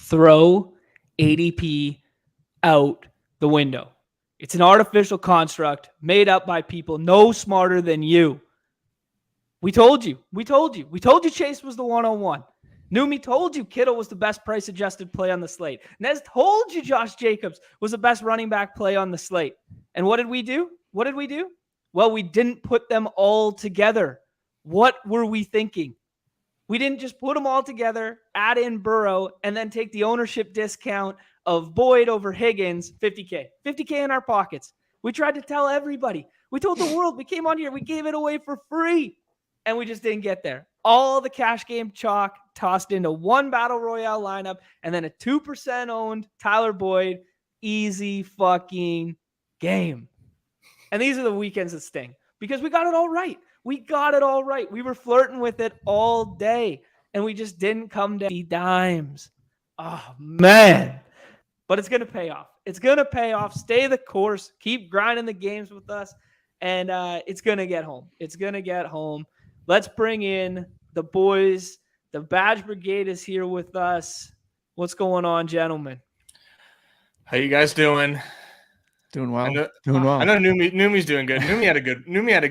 throw ADP out the window. It's an artificial construct made up by people no smarter than you. We told you. We told you. We told you Chase was the 101. Numi told you Kittle was the best price-adjusted play on the slate. Nez told you Josh Jacobs was the best running back play on the slate. And what did we do? What did we do? Well, we didn't put them all together. What were we thinking? We didn't just put them all together, add in Burrow, and then take the ownership discount of Boyd over Higgins, 50K. 50K in our pockets. We tried to tell everybody. We told the world. We came on here. We gave it away for free. And we just didn't get there. All the cash game chalk tossed into one battle royale lineup and then a 2% owned Tyler Boyd. Easy fucking game. And these are the weekends that sting because we got it all right. We got it all right. We were flirting with it all day and we just didn't come to dimes. Oh, man. But it's going to pay off. It's going to pay off. Stay the course. Keep grinding the games with us. And it's going to get home. It's going to get home. Let's bring in the boys. The Badge Brigade is here with us. What's going on, gentlemen? How you guys doing? Doing well. Doing well. I know Numi's doing good. Numi had a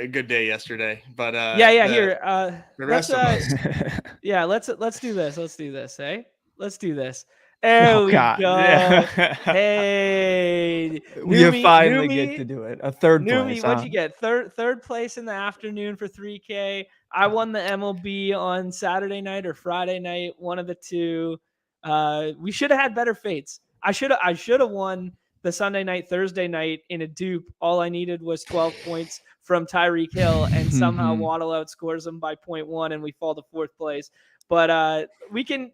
good day yesterday. But let's do this. Let's do this. Hey, let's do this. There we go. Yeah. Hey, we finally get to do it. A third place. What'd you get? Third place in the afternoon for 3K. I won the MLB on Saturday night or Friday night, one of the two. We should have had better fates. I should have won the Sunday night, Thursday night in a dupe. All I needed was 12 points from Tyreek Hill, and somehow Waddle outscores him by 0.1, and we fall to fourth place. But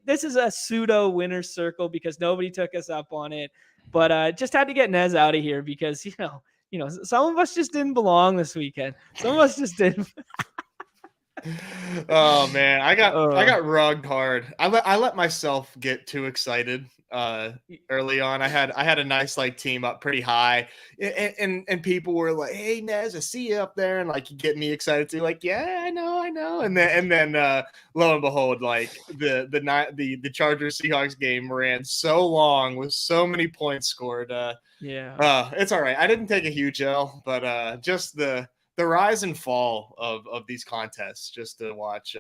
this is a pseudo winner's circle because nobody took us up on it. But just had to get Nez out of here because, you know, some of us just didn't belong this weekend. Some of us just didn't. Oh man, I got rugged hard. I let myself get too excited early on. I had a nice team up pretty high, and people were like, "Hey Nez, I see you up there," and you get me excited too. Yeah, I know. And then lo and behold, the Chargers Seahawks game ran so long with so many points scored. It's all right. I didn't take a huge L, but just the rise and fall of these contests just to watch.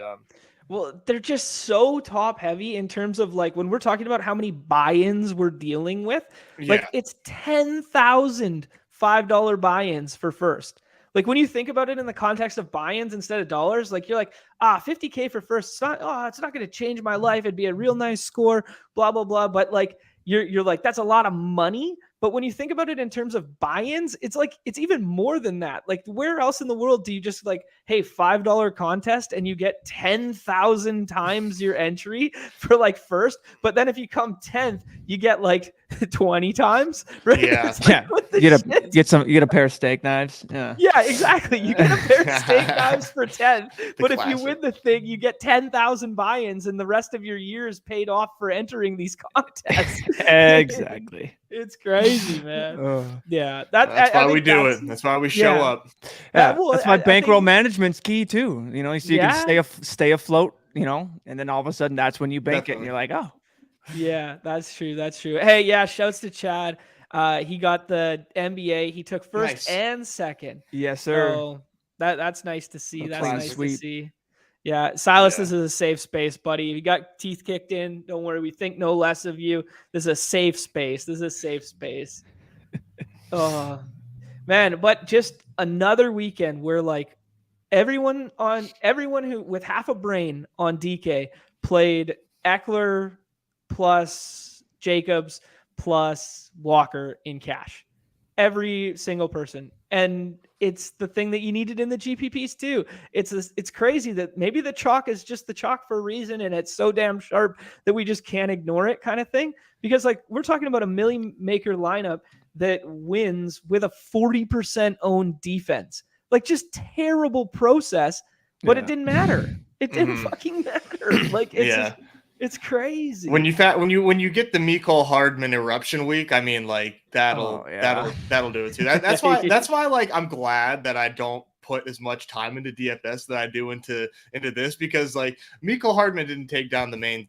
Well, they're just so top heavy in terms of when we're talking about how many buy-ins we're dealing with, it's 10,000 $5 buy-ins for first. When you think about it in the context of buy-ins instead of dollars, you're like, 50K for first. It's not going to change my life. It'd be a real nice score, blah, blah, blah. But you're like, that's a lot of money. But when you think about it in terms of buy-ins, it's even more than that. Where else in the world do you just hey, $5 contest and you get 10,000 times your entry for first? But then if you come 10th, you get 20 times, right? Yeah. You get a pair of steak knives. Yeah. Yeah, exactly. You get a pair of steak knives for 10th. But if you win the thing, you get 10,000 buy-ins and the rest of your year is paid off for entering these contests. Exactly. It's crazy, man. Yeah, that's why we do it. That's why we show up. Yeah, that's why bankroll management's key too. So you can stay afloat. And then all of a sudden that's when you bank it, and you're like, oh. Yeah, that's true. That's true. Hey, yeah, shouts to Chad. He got the NBA. He took first and second. Yes, sir. So that's nice to see. That's nice to see. Yeah, Silas, this is a safe space, buddy. If you got teeth kicked in, don't worry. We think no less of you. This is a safe space. Oh, man. But just another weekend where everyone who with half a brain on DK played Eckler plus Jacobs plus Walker in cash. Every single person. And it's the thing that you needed in the GPPs too. It's crazy that maybe the chalk is just the chalk for a reason and it's so damn sharp that we just can't ignore it kind of thing. Because we're talking about a million maker lineup that wins with a 40% owned defense. Just terrible process, but it didn't matter. It didn't fucking matter. It's crazy. When you get the Mecole Hardman eruption week, I mean, that'll do it too. That's why I'm glad that I don't put as much time into DFS that I do into this, because like Mecole Hardman didn't take down the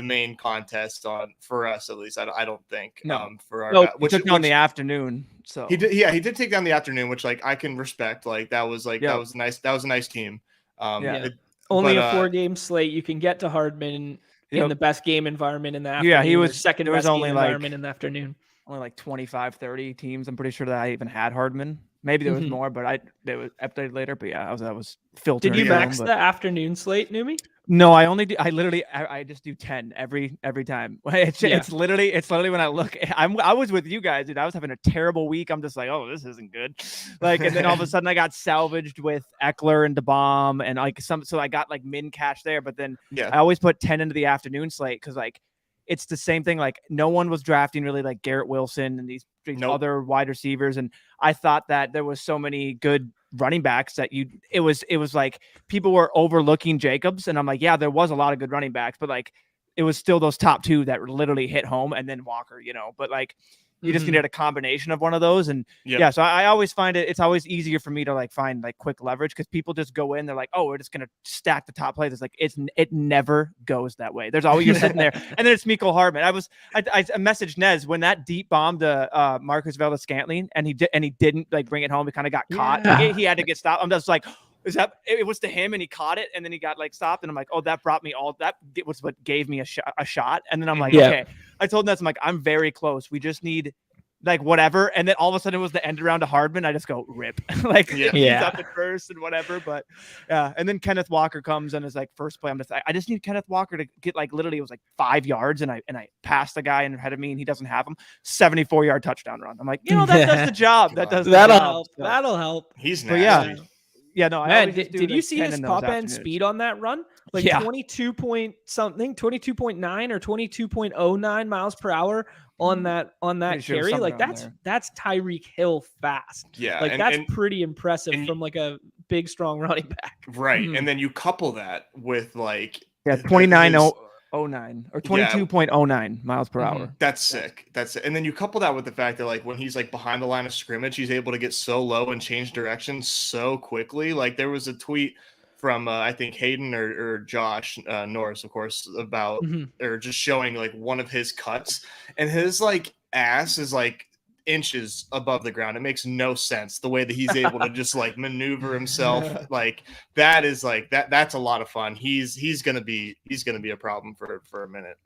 main contest for us, at least I don't think. No. For our which took down the afternoon. So he did take down the afternoon, which like I can respect. Like that was a nice team. Only a 4-game slate. You can get to Hardman in the best game environment in the afternoon. Yeah, he was second best game environment in the afternoon. Only like 25, 30 teams. I'm pretty sure that I even had Hardman. Maybe there was more, but they was updated later. But yeah, I was filtering. Did you max the afternoon slate, Numi? No, I only do. I just do 10 every time. It's literally when I look. I was with you guys, dude. I was having a terrible week. I'm just like, oh, this isn't good. Like, and then all of a sudden I got salvaged with Eckler and DeBomb and like so I got like min cash there. But then I always put 10 into the afternoon slate because like it's the same thing. Like no one was drafting really like Garrett Wilson and these other wide receivers, and I thought that there was so many good running backs that it was like people were overlooking Jacobs, and I'm like, yeah, there was a lot of good running backs, but like it was still those top two that literally hit home, and then Walker, but like you just needed a combination of one of those. And so I always find it's always easier for me to like find like quick leverage, because people just go in, they're like, oh, we're just gonna stack the top plays. It's like it never goes that way. There's always, you're sitting there, and then it's Mecole Hardman. I messaged Nez when that deep bomb to Marcus Valdes-Scantling, and he didn't like bring it home. He kind of got caught. Like, he had to get stopped. I'm just like, it was to him, and he caught it, and then he got like stopped, and I'm like, oh, that was what gave me a shot. And then I'm like, okay, I told Ness, I'm like, I'm very close. We just need like whatever. And then all of a sudden it was the end around to Hardman. I just go rip. Like he's up at first and whatever. But and then Kenneth Walker comes and is like first play. I'm just I just need Kenneth Walker to get like literally it was like 5 yards, and I passed the guy in ahead of me, and he doesn't have him. 74-yard touchdown run. I'm like, that does the job. That'll help. He's nasty. Yeah, no. Man, did you see his top end speed on that run? Like 22 point something, 22.9 or 22.09 miles per hour on that carry. Like that's Tyreek Hill fast. Yeah, like that's pretty impressive from like a big strong running back. Right, and then you couple that with like 29.09 or 22.09 miles per hour. That's sick. That's it. And then you couple that with the fact that like when he's like behind the line of scrimmage, he's able to get so low and change direction so quickly. Like there was a tweet from I think Hayden or Josh Norris, of course, about or just showing like one of his cuts, and his like ass is like inches above the ground. It makes no sense the way that he's able to just like maneuver himself. Like that is like that's a lot of fun. He's gonna be a problem for a minute.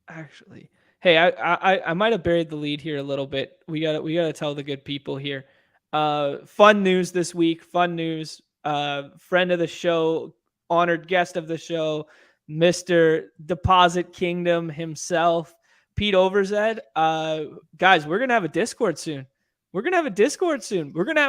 Actually, hey, I might have buried the lead here a little bit. We gotta tell the good people here. Fun news this week. Fun news. Friend of the show, honored guest of the show, Mr. Deposit Kingdom himself, Pete Overzed. Guys, we're gonna have a Discord soon. We're gonna have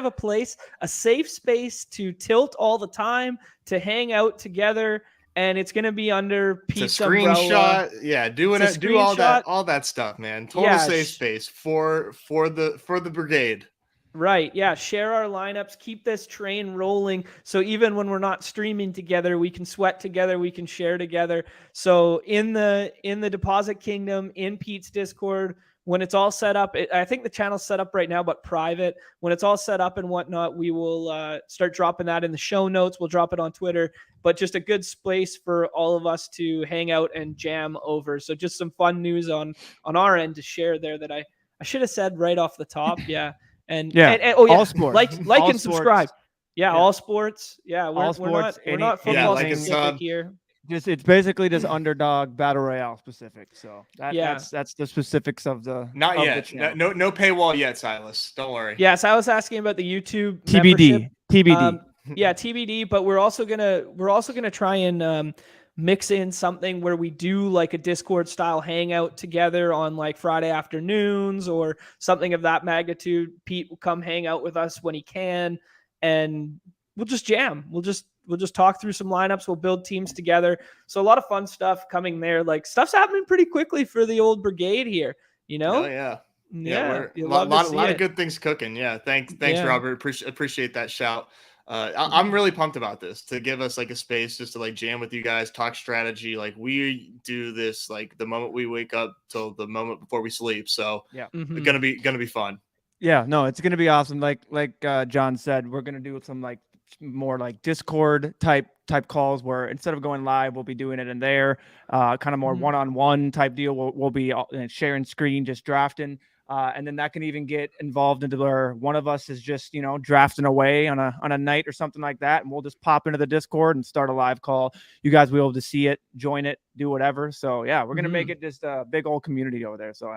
a place, a safe space to tilt all the time, to hang out together, and it's gonna be under Pete's umbrella. Do all that stuff, man. Total safe space for the brigade. Right. Yeah. Share our lineups. Keep this train rolling. So even when we're not streaming together, we can sweat together. We can share together. So in the Deposit Kingdom, in Pete's Discord, when it's all set up, I think the channel's set up right now, but private. When it's all set up and whatnot, we will start dropping that in the show notes. We'll drop it on Twitter, but just a good space for all of us to hang out and jam over. So just some fun news on our end to share there that I should have said right off the top. Yeah. And all sports. Like all and subscribe. Sports. Yeah, all sports. Yeah, we're not football specific here. It's basically just Underdog Battle Royale specific. So that's the specifics of the not yet. No paywall yet, Silas. Don't worry. Yeah, Silas asking about the YouTube TBD. TBD. But we're also gonna try and mix in something where we do like a Discord style hangout together on like Friday afternoons or something of that magnitude. Pete will come hang out with us when he can, and we'll just jam. We'll just talk through some lineups. We'll build teams together. So a lot of fun stuff coming there. Like stuff's happening pretty quickly for the old brigade here, Oh, yeah. A lot of good things cooking. Yeah. Thanks, Robert. Appreciate that shout. I'm really pumped about this, to give us like a space just to like jam with you guys, talk strategy. Like we do this like the moment we wake up till the moment before we sleep. So it's gonna be fun. Yeah, no, it's gonna be awesome. Like John said, we're gonna do some like more like Discord type calls where instead of going live, we'll be doing it in there, kind of more one-on-one type deal. We'll be sharing screen, just drafting. And then that can even get involved into where one of us is just, drafting away on a night or something like that. And we'll just pop into the Discord and start a live call. You guys will be able to see it, join it, do whatever. So yeah, we're going to make it just a big old community over there. So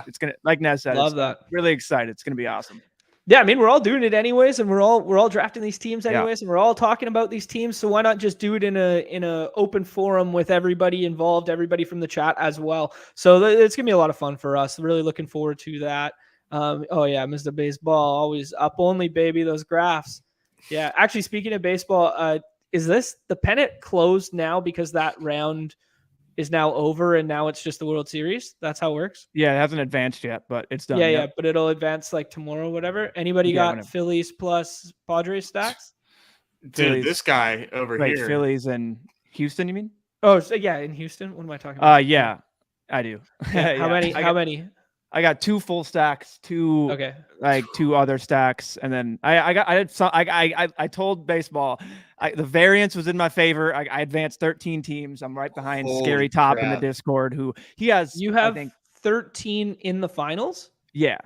it's going to, like Nez said, Love that. Really excited. It's going to be awesome. Yeah, I mean, we're all doing it anyways, and we're all drafting these teams anyways, and we're all talking about these teams. So why not just do it in a open forum with everybody involved, everybody from the chat as well. So it's gonna be a lot of fun for us. Really looking forward to that. Oh yeah, Mr. Baseball, always up only, baby. Those graphs. Yeah, actually, speaking of baseball, is the pennant closed now because that round is now over and now it's just the World Series? That's how it works? Yeah, it hasn't advanced yet, but it's done. Yeah, but it'll advance like tomorrow, whatever. Anybody got Phillies plus Padres stacks? Dude, Phillies. This guy over here. Phillies and Houston, you mean? Oh, so yeah, in Houston. What am I talking about? Yeah, I do. Yeah. How many? I got 2 full stacks, 2 other stacks, and then I told baseball the variance was in my favor. I advanced 13 teams. I'm right behind Scary Top in the Discord, who he has. You have 13 in the finals? Yeah.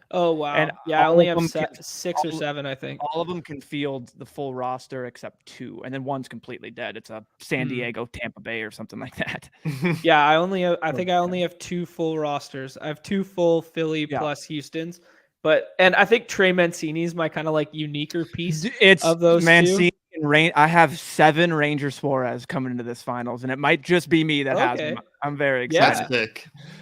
Oh wow. And yeah, I only have 6 or 7, I think. All of them can field the full roster except 2, and then one's completely dead. It's a San Diego, Tampa Bay, or something like that. Yeah, I think I only have 2 full rosters. I have 2 full Philly plus Houston's, and I think Trey Mancini's my kind of like uniquer piece. Of those Mancini 2. I have 7 Ranger Suarez coming into this finals, and it might just be me that has them. I'm very excited. Yeah.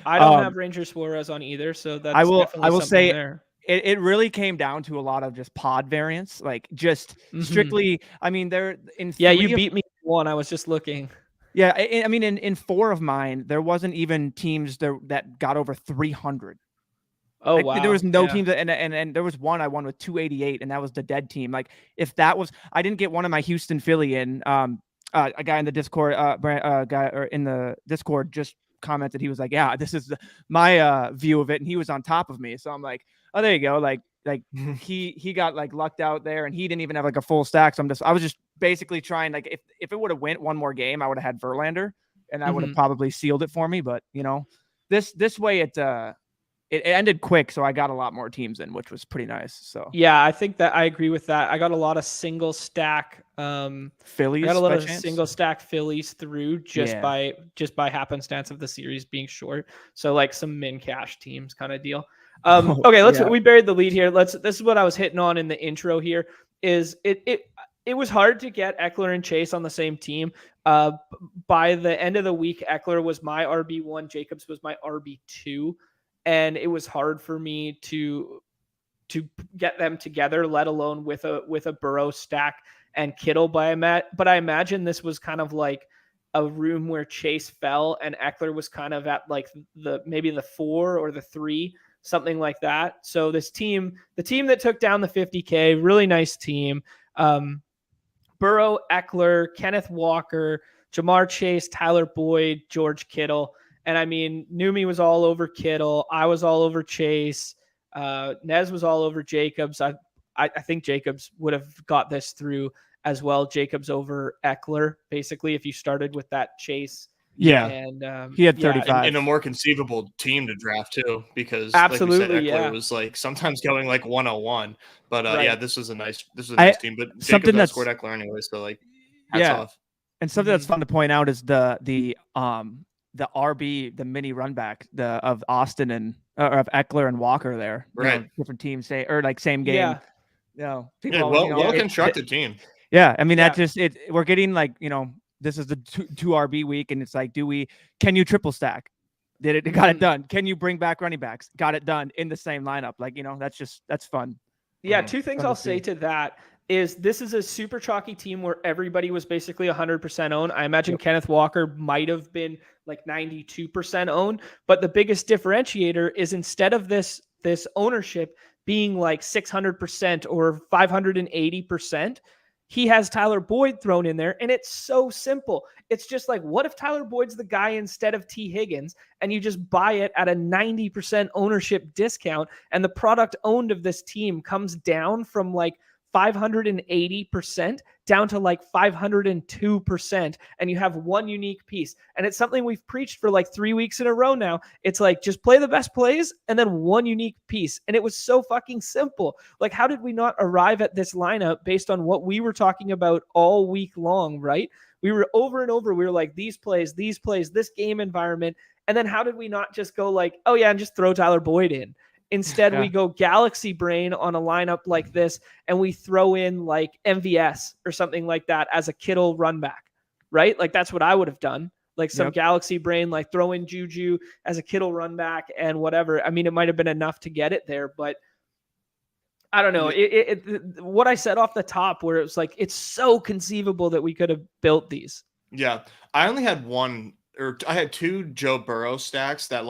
I don't have Ranger Suarez on either, so that's I will say there. It really came down to a lot of just pod variance, like just strictly. I mean, they're in. Yeah, you beat me 1. I was just looking. Yeah, I mean, in 4 of mine, there wasn't even teams that got over 300. Oh wow! There was no team that, and there was one I won with 288, and that was the dead team. Like if that was, I didn't get one of my Houston Philly in. A guy in the Discord, in the Discord just commented. He was like, "Yeah, this is my view of it," and he was on top of me. So I'm like, "Oh, there you go." Like he got like lucked out there, and he didn't even have like a full stack. So I was just basically trying, like, if it would have went one more game, I would have had Verlander, and I would have probably sealed it for me. But this way it ended quick, so I got a lot more teams in, which was pretty nice. So yeah, I think that I agree with that. I got a lot of single stack Phillies. I got a lot of single stack Phillies through just by happenstance of the series being short. So like some min cash teams kind of deal. Okay, we buried the lead here. This is what I was hitting on in the intro here. Is it was hard to get Eckler and Chase on the same team. By the end of the week, Eckler was my RB1, Jacobs was my RB2. And it was hard for me to get them together, let alone with a Burrow stack and Kittle. But I imagine this was kind of like a room where Chase fell and Eckler was kind of at like maybe the 4 or the 3, something like that. So this team, the team that took down the 50K, really nice team. Burrow, Eckler, Kenneth Walker, Jamar Chase, Tyler Boyd, George Kittle. And I mean, Numi was all over Kittle. I was all over Chase. Nez was all over Jacobs. I think Jacobs would have got this through as well. Jacobs over Eckler, basically, if you started with that Chase. Yeah. And he had 35. In a more conceivable team to draft, too, because absolutely, like we said, Eckler was like sometimes going like 101. But yeah, this was a nice team. But Jacobs that scored Eckler anyway, so like hats off. And something that's fun to point out is the RB, the mini run back of Austin and of Eckler and Walker there. Right. Different teams same game. Yeah. Well constructed team. Yeah. I mean, that just we're getting like, this is the two RB week, and it's like, can you triple stack? Got it done. Can you bring back running backs? Got it done in the same lineup. Like, that's fun. Yeah. 2 things I'll say to that is this is a super chalky team where everybody was basically 100% owned. I imagine Kenneth Walker might have been like 92% owned, but the biggest differentiator is instead of this ownership being like 600% or 580%, he has Tyler Boyd thrown in there, and it's so simple. It's just like, what if Tyler Boyd's the guy instead of T. Higgins, and you just buy it at a 90% ownership discount, and the product owned of this team comes down from like 580% down to like 502%, and you have one unique piece. And it's something we've preached for like 3 weeks in a row now. It's like, just play the best plays and then one unique piece. And it was so fucking simple. Like, how did we not arrive at this lineup based on what we were talking about all week long, right? We were over and over. We were like, these plays, this game environment. And then how did we not just go like, oh yeah, and just throw Tyler Boyd in? Instead, we go galaxy brain on a lineup like this, and we throw in like MVS or something like that as a Kittle run back, right? Like, that's what I would have done. Like some galaxy brain, like throw in Juju as a Kittle run back and whatever. I mean, it might have been enough to get it there, but I don't know. What I said off the top, where it was like, it's so conceivable that we could have built these. Yeah. I only had I had 2 Joe Burrow stacks that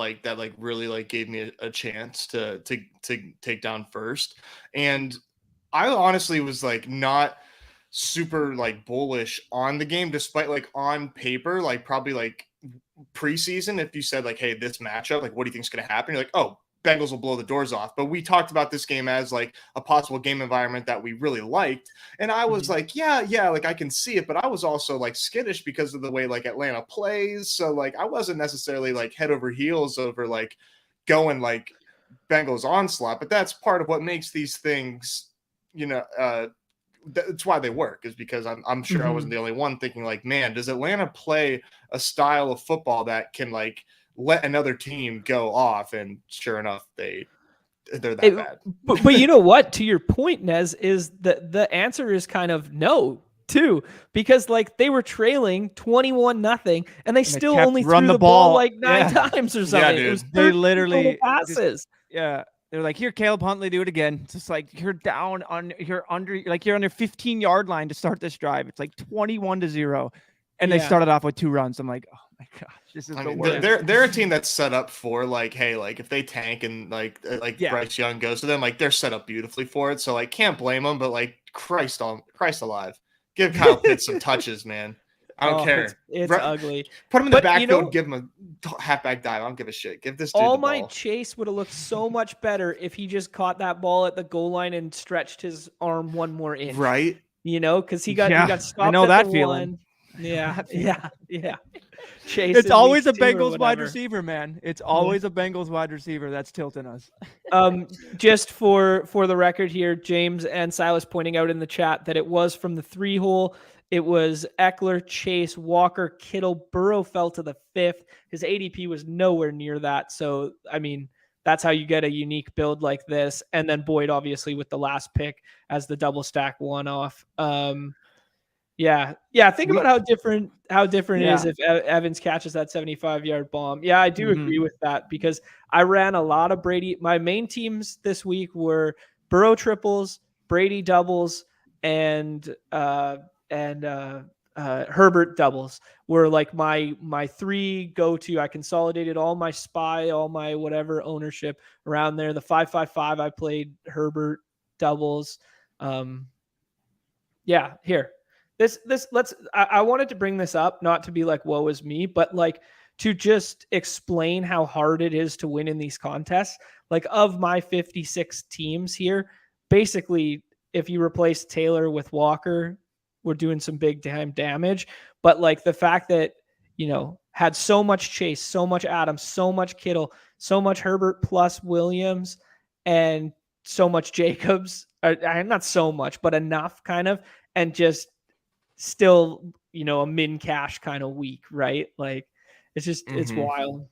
really like gave me a chance to take down first. And I honestly was like not super like bullish on the game, despite like on paper, like probably like preseason, if you said like, hey, this matchup, like, what do you think is going to happen? You're like, oh, Bengals will blow the doors off. But we talked about this game as like a possible game environment that we really liked. And I was like, yeah, like I can see it. But I was also like skittish because of the way like Atlanta plays. So like I wasn't necessarily like head over heels over like going like Bengals onslaught. But that's part of what makes these things, that's why they work, is because I'm sure I wasn't the only one thinking like, man, does Atlanta play a style of football that can like let another team go off? And sure enough, they're that bad. But you know what? To your point, Nez, is that the answer is kind of no too, because like they were trailing 21-0, and they still only threw the ball like 9 times or something. Yeah, it was they literally passes. They're like, here, Caleb Huntley, do it again. It's just like you're on your 15-yard line to start this drive. It's like 21-0. And they started off with 2 runs. I'm like, oh my gosh, this is the worst. They're a team that's set up for like, hey, like if they tank and like Bryce Young goes to them, like they're set up beautifully for it. So like can't blame them, but like Christ alive. Give Kyle Pitts some touches, man. I don't care. It's ugly. Put him in the backfield, give him a halfback dive. I don't give a shit. Give this dude the ball. Chase would have looked so much better if he just caught that ball at the goal line and stretched his arm one more inch. Right. Because he got stopped. I know that feeling. Yeah. Chase. It's always a Bengals wide receiver, man. It's always a Bengals wide receiver that's tilting us. Just for the record here, James and Silas pointing out in the chat that it was from the 3-hole. It was Eckler, Chase, Walker, Kittle. Burrow fell to the 5th. His ADP was nowhere near that. So, I mean, that's how you get a unique build like this. And then Boyd, obviously, with the last pick as the double stack one-off. Think about how different it is if Evans catches that 75-yard bomb. Yeah, I do agree with that, because I ran a lot of Brady. My main teams this week were Burrow triples, Brady doubles, and Herbert doubles were like my 3 go-to. I consolidated all my SPY, all my whatever ownership around there. The 5-5-5, I played Herbert doubles. Here. I wanted to bring this up, not to be like, woe is me, but like to just explain how hard it is to win in these contests. Like, of my 56 teams here, basically, if you replace Taylor with Walker, we're doing some big time damage. But like the fact that, had so much Chase, so much Adams, so much Kittle, so much Herbert plus Williams, and so much Jacobs, not so much, but enough kind of, and just still, a min cash kind of week, right? Like it's just, it's wild.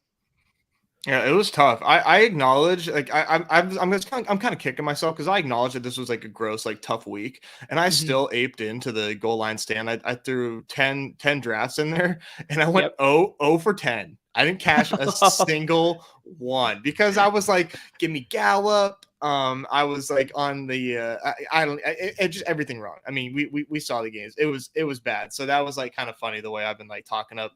Yeah, it was tough. I acknowledge, like I'm kind of kicking myself because I acknowledge that this was like a gross, like tough week, and I still aped into the goal line stand. I threw 10 drafts in there, and I went 0 for 10. I didn't cash a single one because I was like, give me Gallup. I was like on the just everything wrong. I mean, we saw the games. It was bad. So that was like kind of funny the way I've been like talking up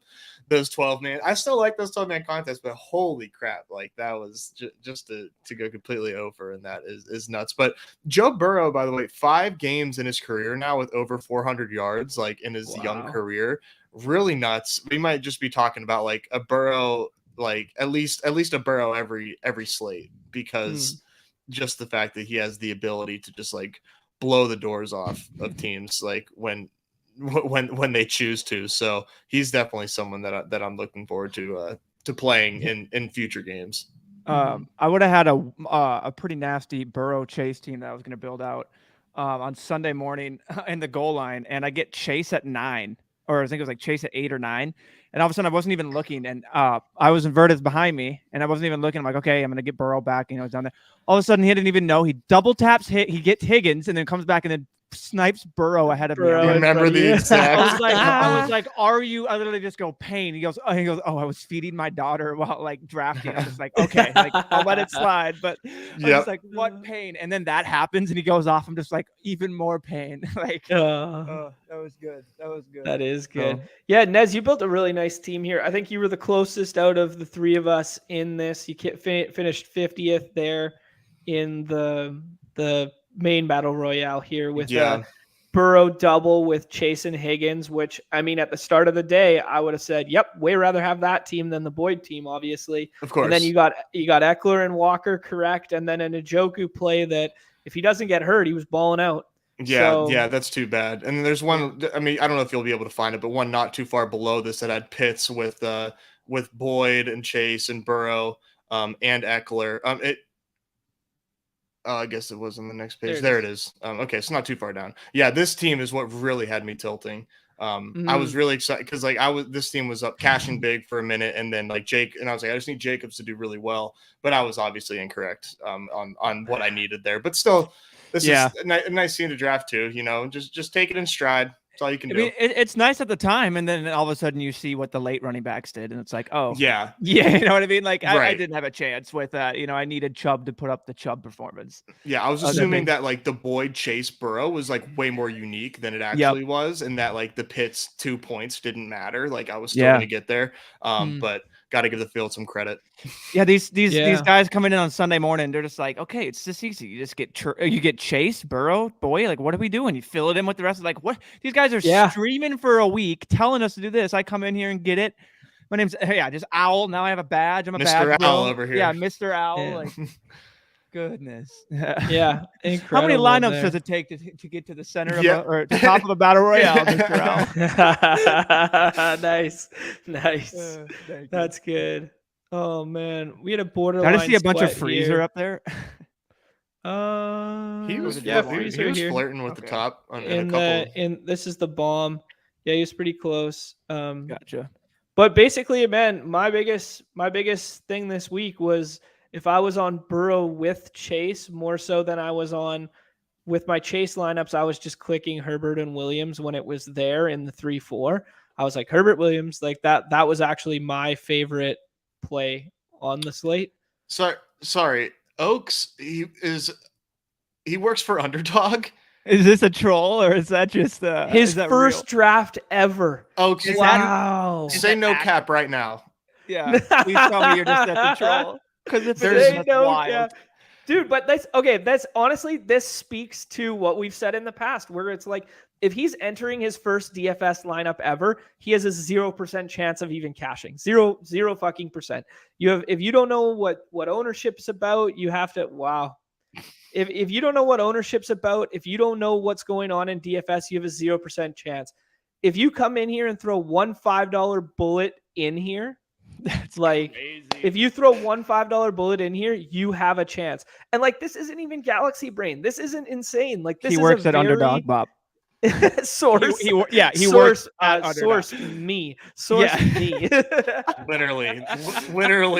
those 12-man. I still like those 12-man contests, but holy crap, like that was just to go completely over, and that is nuts. But Joe Burrow, by the way, 5 games in his career now with over 400 yards, like in his young career, really nuts. We might just be talking about like a Burrow, like at least a Burrow every slate, because just the fact that he has the ability to just like blow the doors off of teams like when they choose to. So he's definitely someone that I'm looking forward to playing in future games. I would have had a pretty nasty Burrow Chase team that I was going to build out on Sunday morning in the goal line, and I get Chase at 9, or I think it was like Chase at 8 or 9, and all of a sudden I wasn't even looking, and I was inverted behind me, and I wasn't even looking. I'm like, okay, I'm going to get Burrow back, down there. All of a sudden he didn't even know. He double taps, he gets Higgins, and then comes back and then snipes Burrow ahead of me. I remember the exact. I was like, are you? I literally just go pain. He goes, oh, I was feeding my daughter while like drafting. I was like, okay, like I'll let it slide. But I was like, what pain? And then that happens, and he goes off. I'm just like, even more pain. Like, that was good. That was good. That is good. Yeah, Nez, you built a really nice team here. I think you were the closest out of the three of us in this. You finished 50th there in the main battle royale here with Burrow double with Chase and Higgins, which I mean at the start of the day I would have said, yep, way rather have that team than the Boyd team, obviously. Of course. And then you got Eckler and Walker correct, and then an Njoku play that if he doesn't get hurt, he was balling out. Yeah, that's too bad. And there's one. I mean, I don't know if you'll be able to find it, but one not too far below this that had Pitts with Boyd and Chase and Burrow and Eckler. I guess it was on the next page. There it is. Okay, so not too far down. Yeah, this team is what really had me tilting. I was really excited because this team was up cashing big for a minute, and then like I was like, I just need Jacobs to do really well, but I was obviously incorrect on what I needed there. But still, this is a nice team to draft too. Just take it in stride. That's all you can do. I mean, it's nice at the time, and then all of a sudden you see what the late running backs did, and it's like, oh, yeah, you know what I mean? Like, I didn't have a chance with that. I needed Chubb to put up the Chubb performance. Yeah, I was assuming that like the Boyd Chase Burrow was like way more unique than it actually was, and that like the Pitts 2 points didn't matter. Like I was still going to get there, but got to give the field some credit. Yeah, these guys coming in on Sunday morning, they're just like, okay, it's just easy. You just get Chase, Burrow, Boyd. Like, what are we doing? You fill it in with the rest of like what? These guys are streaming for a week, telling us to do this. I come in here and get it. My name's just Owl. Now I have a badge. I'm a Mr. badge Owl over here. Yeah, Mr. Owl. Yeah. Like, goodness. Yeah, incredible. How many lineups does it take to get to the center or the top of a battle royale, Mr. Owl? Nice. That's good. Oh man, we had a borderline. Did I see a bunch of Freezer here up there? He was flirting with the top this is the bomb. Yeah, he was pretty close. Gotcha. But basically, man, my biggest thing this week was if I was on Burrow with Chase more so than I was on with my Chase lineups, I was just clicking Herbert and Williams when it was there in the 3-4. I was like Herbert Williams, like that. That was actually my favorite play on the slate. Sorry, Oaks. He works for Underdog. Is this a troll or is that just his first draft ever? Oaks, wow. Say no cap right now. Yeah, please tell me you're just at the troll. Because if there's wild. Dude, but that's honestly, this speaks to what we've said in the past, where it's like, if he's entering his first DFS lineup ever, he has a 0% chance of even cashing. Zero fucking percent. If you don't know what ownership's about, you have to, wow. If you don't know what ownership's about, if you don't know what's going on in DFS, you have a 0% chance. If you come in here and throw one $5 bullet in here, that's like crazy. If you throw one $5 bullet in here, you have a chance. And like, this isn't even Galaxy Brain. This isn't insane. Like this. He works at Underdog, Bob. Source. He works at Source me. Literally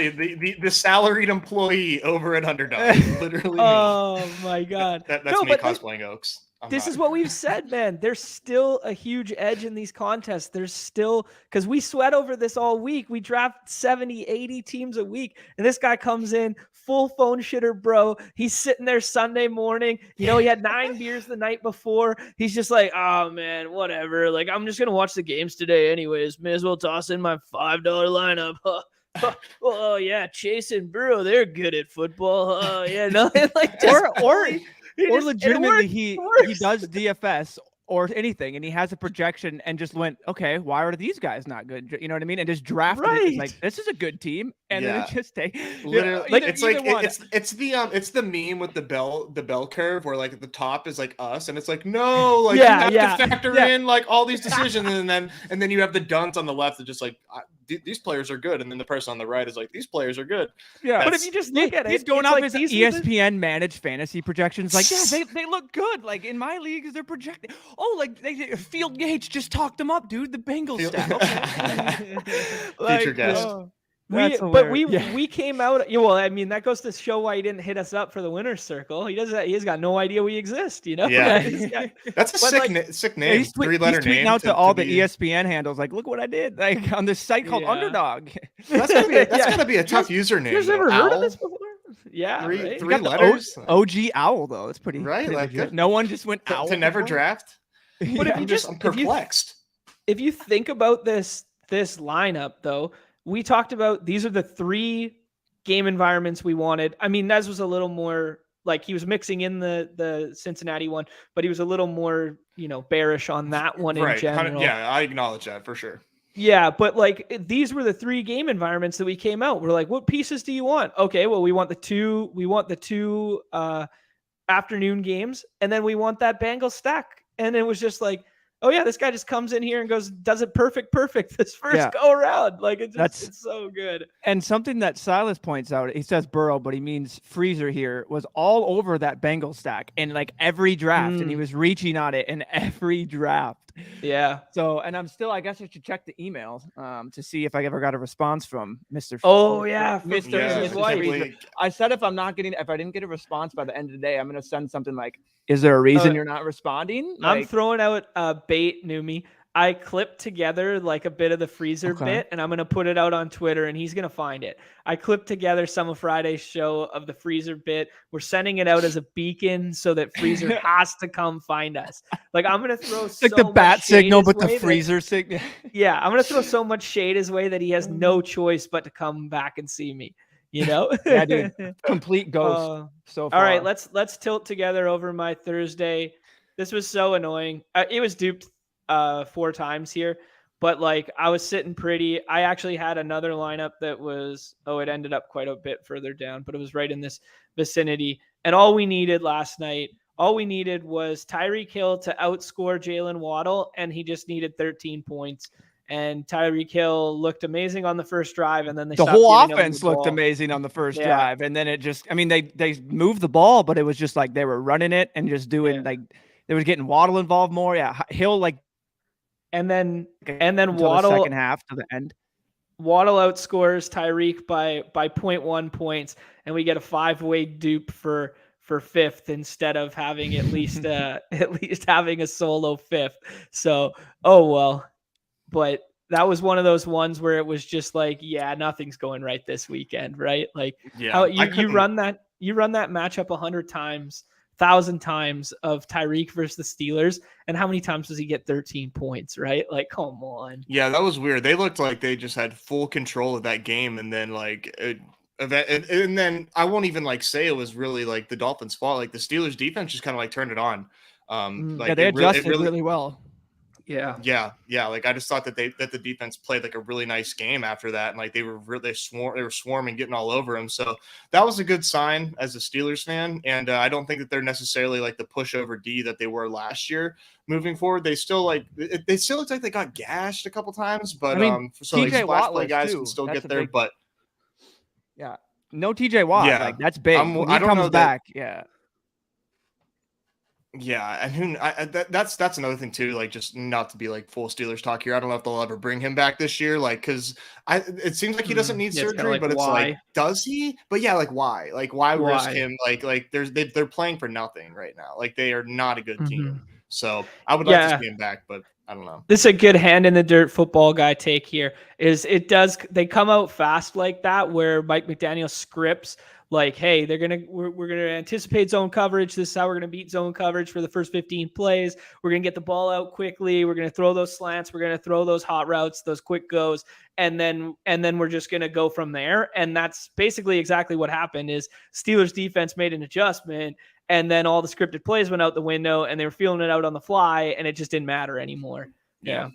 the salaried employee over at Underdog. Literally. Oh my God. That's me cosplaying Oaks. This is what we've said, man. There's still a huge edge in these contests. There's still, because we sweat over this all week. We draft 70, 80 teams a week. And this guy comes in full phone shitter, bro. He's sitting there Sunday morning. He had 9 beers the night before. He's just like, oh, man, whatever. Like, I'm just going to watch the games today anyways. May as well toss in my $5 lineup. Oh, yeah, Chase and Burrow, they're good at football. Oh, yeah. No, like, or legitimately he does DFS or anything, and he has a projection and just went, okay, why are these guys not good? You know what I mean? And just drafted it. It's like, this is a good team, and then it just literally it's the meme with the bell curve where like at the top is like us, and it's like, no, like you have to factor in like all these decisions, and then you have the dunce on the left that just like these players are good, and then the person on the right is like, these players are good. Yeah, but if you just look at it, he's going off his ESPN managed fantasy projections. Like, yeah, they look good. Like in my leagues, they're projected. Oh, like Field Yates just talked them up, dude. The Bengals staff. Okay. Future guest. We came out. Well, I mean, that goes to show why he didn't hit us up for the winner's circle. He's got no idea we exist. You know. Yeah. That's a sick name. He's three-letter name. Out to all the ESPN handles. Like, look what I did. Like on this site called Underdog. That's gotta be a tough username. You've never heard of this before? Yeah, three letters. OG Owl though. It's pretty right. Pretty like no one just went Owl to never draft. But I'm perplexed. If you think about this lineup though. We talked about these are the 3 game environments we wanted. I mean, Nez was a little more like he was mixing in the Cincinnati one, but he was a little more, bearish on that one in general. Yeah, I acknowledge that for sure. Yeah, but like these were the 3 game environments that we came out. We're like, what pieces do you want? Okay, well, we want the two afternoon games, and then we want that Bengals stack. And it was just like, oh yeah, this guy just comes in here and does it perfect this first go around. Like it's so good. And something that Silas points out, he says Burrow, but he means Freezer here, was all over that Bengal stack in like every draft, and he was reaching on it in every draft. Yeah. So, and I guess I should check the email to see if I ever got a response from Mr. Oh yeah, Mr. I said if I didn't get a response by the end of the day, I'm gonna send something like, is there a reason you're not responding? I'm throwing out bait, Numi. I clipped together like a bit of the Freezer bit, and I'm going to put it out on Twitter, and he's going to find it. I clipped together some of Friday's show of the Freezer bit. We're sending it out as a beacon so that Freezer has to come find us. Like, I'm going to throw like the bat signal, but the Freezer signal. Yeah, I'm going to throw so much shade his way that he has no choice but to come back and see me. Yeah, dude. Complete ghost so far. All right, let's tilt together over my Thursday. This was so annoying. It was duped 4 times here, but like I was sitting pretty. I actually had another lineup that was it ended up quite a bit further down, but it was right in this vicinity. And all we needed last night, was Tyreek Hill to outscore Jalen Waddle, and he just needed 13 points. And Tyreek Hill looked amazing on the first drive, and then the whole offense looked amazing on the first drive, and then it just, I mean, they moved the ball, but it was just like they were running it and just doing like they were getting Waddle involved more. Yeah, Hill and then Waddle the second half to the end. Waddle outscores Tyreek by 0.1 points, and we get a 5-way dupe for 5th instead of having at least having a solo 5th. So well. But that was one of those ones where it was just like, nothing's going right this weekend, right? Like, you run that matchup 100 times, 1,000 times of Tyreek versus the Steelers, and how many times does he get 13 points, right? Like, come on. Yeah, that was weird. They looked like they just had full control of that game, and then and then I won't even say it was really like the Dolphins' fault. Like the Steelers' defense just kind of turned it on. They adjusted really well. Yeah. Like I just thought that the defense played like a really nice game after that, and like they were swarming, getting all over him. So that was a good sign as a Steelers fan. And I don't think that they're necessarily like the pushover D that they were last year. Moving forward, they still look like they got gashed a couple times, but TJ splash play guys can still get there. But no TJ Watt, like that's big. When he comes back, Yeah, and that's another thing too. Like, just not to be like full Steelers talk here. I don't know if they'll ever bring him back this year. Like, because it seems like he doesn't need surgery, but it's like, does he? But yeah, like why? Like why risk him? Like they're playing for nothing right now. Like they are not a good team. So I would like to see him back, but I don't know. This is a good hand in the dirt football guy take here. They come out fast like that where Mike McDaniel scripts like, hey, we're gonna anticipate zone coverage. This is how we're gonna beat zone coverage for the first 15 plays. We're gonna get the ball out quickly. We're gonna throw those slants. We're gonna throw those hot routes, those quick goes, and then we're just gonna go from there. And that's basically exactly what happened. Is Steelers defense made an adjustment, and then all the scripted plays went out the window, and they were feeling it out on the fly, and it just didn't matter anymore. Yeah.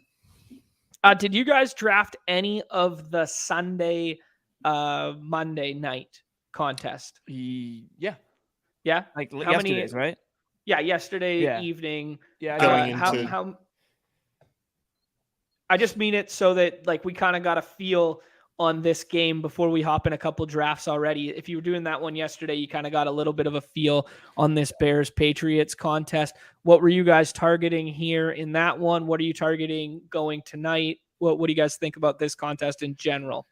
Did you guys draft any of the Sunday, Monday night contest? Yeah. Like how yesterday's, many, right? Yeah, yesterday evening. Yeah. Going I just mean it so that like we kind of got a feel on this game before we hop in a couple drafts already. If you were doing that one yesterday, you kind of got a little bit of a feel on this Bears Patriots contest. What were you guys targeting here in that one? What are you targeting going tonight? What do you guys think about this contest in general?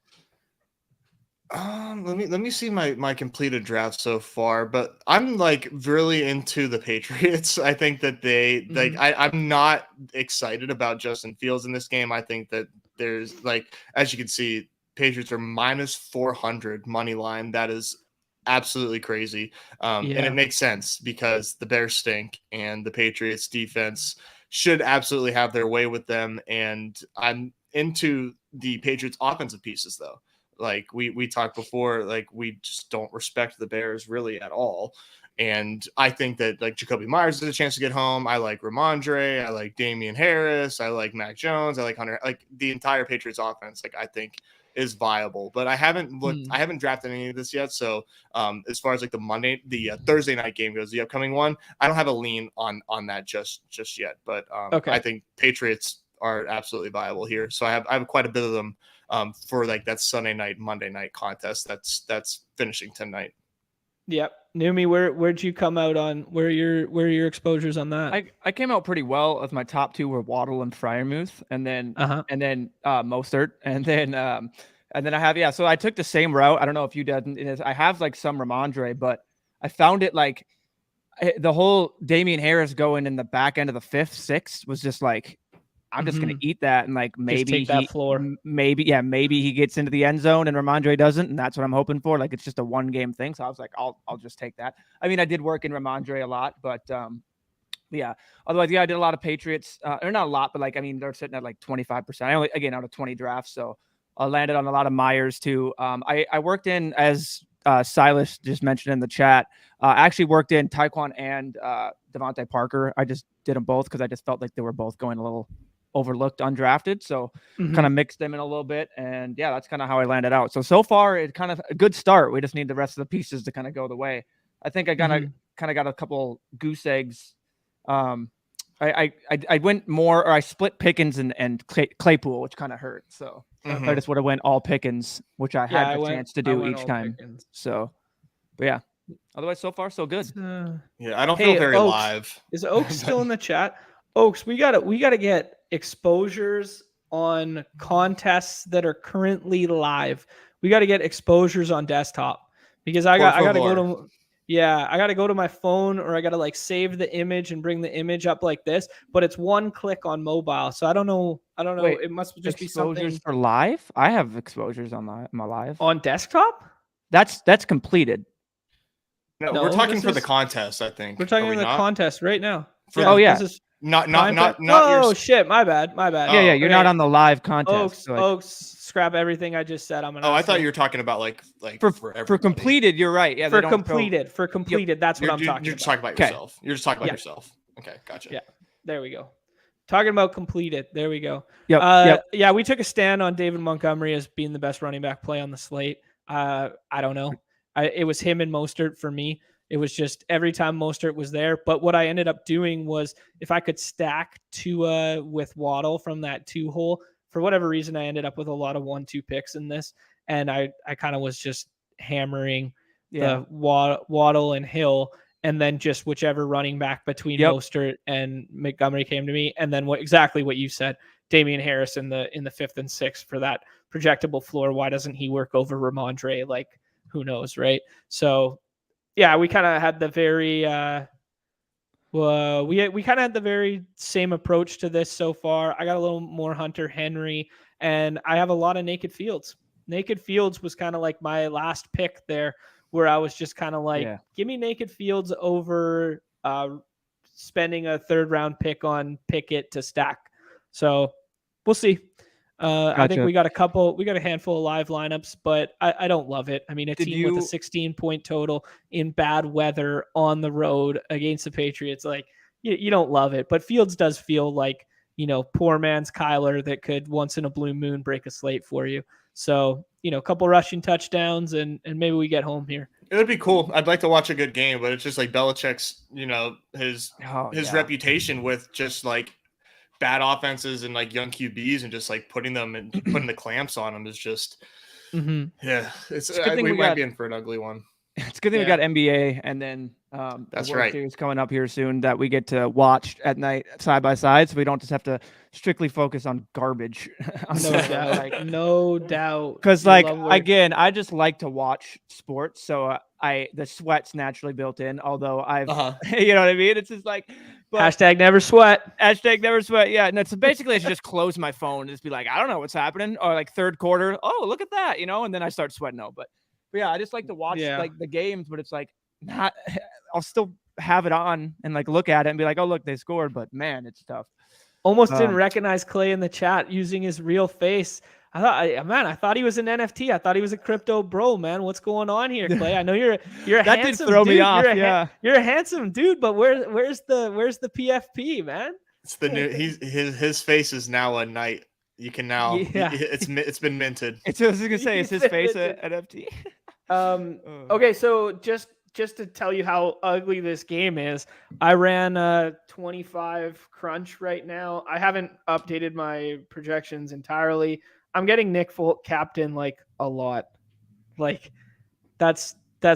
Let me see my completed draft so far, but I'm like really into the Patriots. I think that they like I'm not excited about Justin Fields in this game. I think that there's like, as you can see, Patriots are minus 400 money line. That is absolutely crazy. And it makes sense because the Bears stink and the Patriots defense should absolutely have their way with them. And I'm into the Patriots offensive pieces though. Like we talked before, like we just don't respect the Bears really at all. And I think that like Jacoby Myers has a chance to get home. I like Ramondre. I like Damian Harris. I like Mac Jones. I like Hunter. Like the entire Patriots offense, like I think is viable. But I haven't looked. I haven't drafted any of this yet. So as far as like the Thursday night game goes, the upcoming one, I don't have a lean on that just yet. But I think Patriots are absolutely viable here. So I have quite a bit of them. For like that Sunday night, Monday night contest that's finishing tonight. Yep. Numi, where'd you come out on? Where are your exposures on that? I came out pretty well as my top two were Waddle and Freiermuth, and then Mostert, and then I have so I took the same route. I don't know if you did. I have like some Ramondre, but I found it like the whole Damian Harris going in the back end of the 5th, 6th was just like, I'm just going to eat that. And like, maybe maybe he gets into the end zone and Ramondre doesn't. And that's what I'm hoping for. Like, it's just a 1-game thing. So I was like, I'll just take that. I mean, I did work in Ramondre a lot, but yeah. Otherwise, I did a lot of Patriots, or not a lot, but like, I mean, they're sitting at like 25%. I only, again, out of 20 drafts. So I landed on a lot of Myers too. I worked in, as Silas just mentioned in the chat, I actually worked in Tyquan and Devontae Parker. I just did them both because I just felt like they were both going a little overlooked, undrafted. So kind of mixed them in a little bit. And yeah, that's kind of how I landed out. So far it's kind of a good start. We just need the rest of the pieces to kind of go the way. I think I kind of got a couple goose eggs. I went more, or I split Pickens and Claypool, which kind of hurt. So I just would have went all Pickens, which I had the chance to do each time. Pickens. So, but yeah, otherwise so far so good. I don't feel very Oaks, live. Is Oaks still in the chat? Oaks, we gotta get exposures on contests that are currently live. We got to get exposures on desktop because I got to go to my phone, or I got to like save the image and bring the image up like this, but it's one click on mobile. So I don't know. Wait, it must just be something. Exposures for live? I have exposures on my live. On desktop? That's completed. No, we're talking for the contest, I think. We're talking the contest right now. This is not shit, my bad. Yeah, you're not on the live contest. Oaks, scrap everything I just said. I thought you were talking about like for completed. You're right. Yeah, for completed. That's what I'm talking about. You're just talking about yourself. You're just talking about yourself. Okay, gotcha. Yeah, there we go. Talking about completed. There we go. Yep. Yeah, we took a stand on David Montgomery as being the best running back play on the slate. I don't know. It was him and Mostert for me. It was just every time Mostert was there. But what I ended up doing was, if I could stack Tua with Waddle from that 2-hole, for whatever reason, I ended up with a lot of 1-2 picks in this. And I kind of was just hammering the Waddle and Hill, and then just whichever running back between Mostert and Montgomery came to me. And then exactly what you said, Damian Harris in the 5th and 6th for that projectable floor. Why doesn't he work over Ramondre? Like, who knows, right? So yeah, we kind of had the very we kind of had the very same approach to this so far. I got a little more Hunter Henry, and I have a lot of Naked Fields. Naked Fields was kind of like my last pick there where I was just kind of like, Yeah. give me naked Fields over spending a 3rd round pick on Pickett to stack. So we'll see. I think Gotcha. we got a handful of live lineups, but I don't love it. I mean, a team with a 16-point total in bad weather on the road against the Patriots, like you don't love it. But Fields does feel like, poor man's Kyler that could once in a blue moon break a slate for you. So, a couple rushing touchdowns and maybe we get home here. It would be cool. I'd like to watch a good game, but it's just like Belichick's, his reputation with just like bad offenses and like young QBs and just like putting the clamps on them is just, it's a good thing we might be in for an ugly one. It's a good thing we got NBA and then that's the World right. Series coming up here soon that we get to watch at night side by side, so we don't just have to strictly focus on garbage. No doubt. Because again, I just like to watch sports, so the sweat's naturally built in. Although I've, you know what I mean. It's just like hashtag never sweat. Hashtag never sweat. Yeah, and so basically I should just close my phone and just be like, I don't know what's happening, or like 3rd quarter. Oh, look at that, and then I start sweating. No, but yeah, I just like to watch like the games, but it's like not. I'll still have it on and like look at it and be like, oh look, they scored, but man, it's tough. Almost didn't recognize Clay in the chat using his real face. I thought he was an NFT. I thought he was a crypto bro, man. What's going on here, Clay? I know you're a that handsome did throw dude. me off. You're a handsome dude, but where's the PFP, man? It's the new. His face is now a knight. You can now. It's been minted. I was gonna say, is his face an NFT? Okay, so just to tell you how ugly this game is, I ran a 25 crunch right now. I haven't updated my projections entirely. I'm getting Nick Folk captain like a lot. Like that's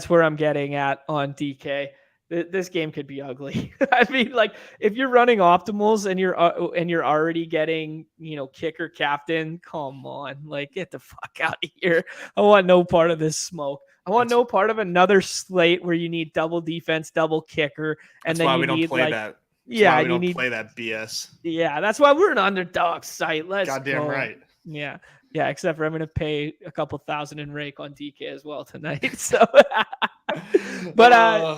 where I'm getting at on DK. This game could be ugly. I mean, like if you're running optimals and you're already getting, kicker captain, come on, like get the fuck out of here. I want no part of this smoke. I want no part of another slate where you need double defense, double kicker, and then you need like that. Yeah, we don't play that BS. Yeah, that's why we're an underdog site. Let's goddamn go. right. Yeah, except for I'm gonna pay a couple thousand in rake on DK as well tonight. So, but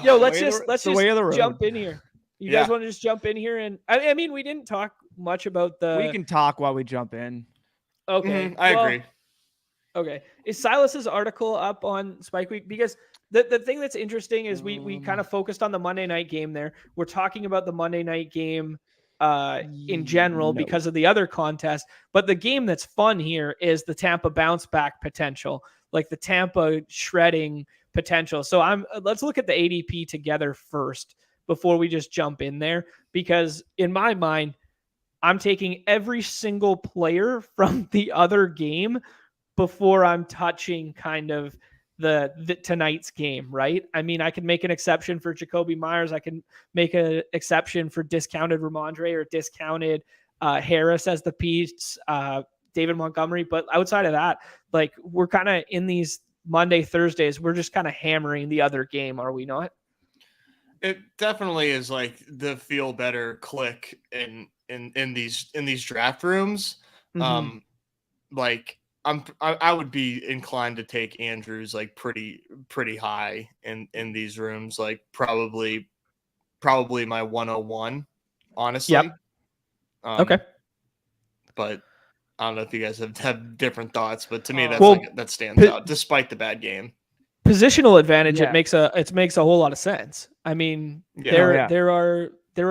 let's just jump in here. You guys want to just jump in here? And I mean, we didn't talk much about the. We can talk while we jump in. Okay, I agree. Okay, is Silas's article up on Spike Week? Because the thing that's interesting is we kind of focused on the Monday night game there. We're talking about the Monday night game in general because of the other contest, but the game that's fun here is the Tampa bounce back potential, like the Tampa shredding potential. So let's look at the ADP together first before we just jump in there, because in my mind, I'm taking every single player from the other game before I'm touching kind of the tonight's game, right? I mean, I can make an exception for Jacoby Myers. I can make an exception for discounted Ramondre or discounted Harris as the piece, David Montgomery. But outside of that, like we're kind of in these Monday, Thursdays, we're just kind of hammering the other game, are we not? It definitely is like the feel better click in these draft rooms. Mm-hmm. Like I would be inclined to take Andrews like pretty high in these rooms, like probably my 101, honestly. Yep. Okay. But I don't know if you guys have different thoughts, but to me that stands out despite the bad game. Positional advantage, it makes a whole lot of sense. I mean, there are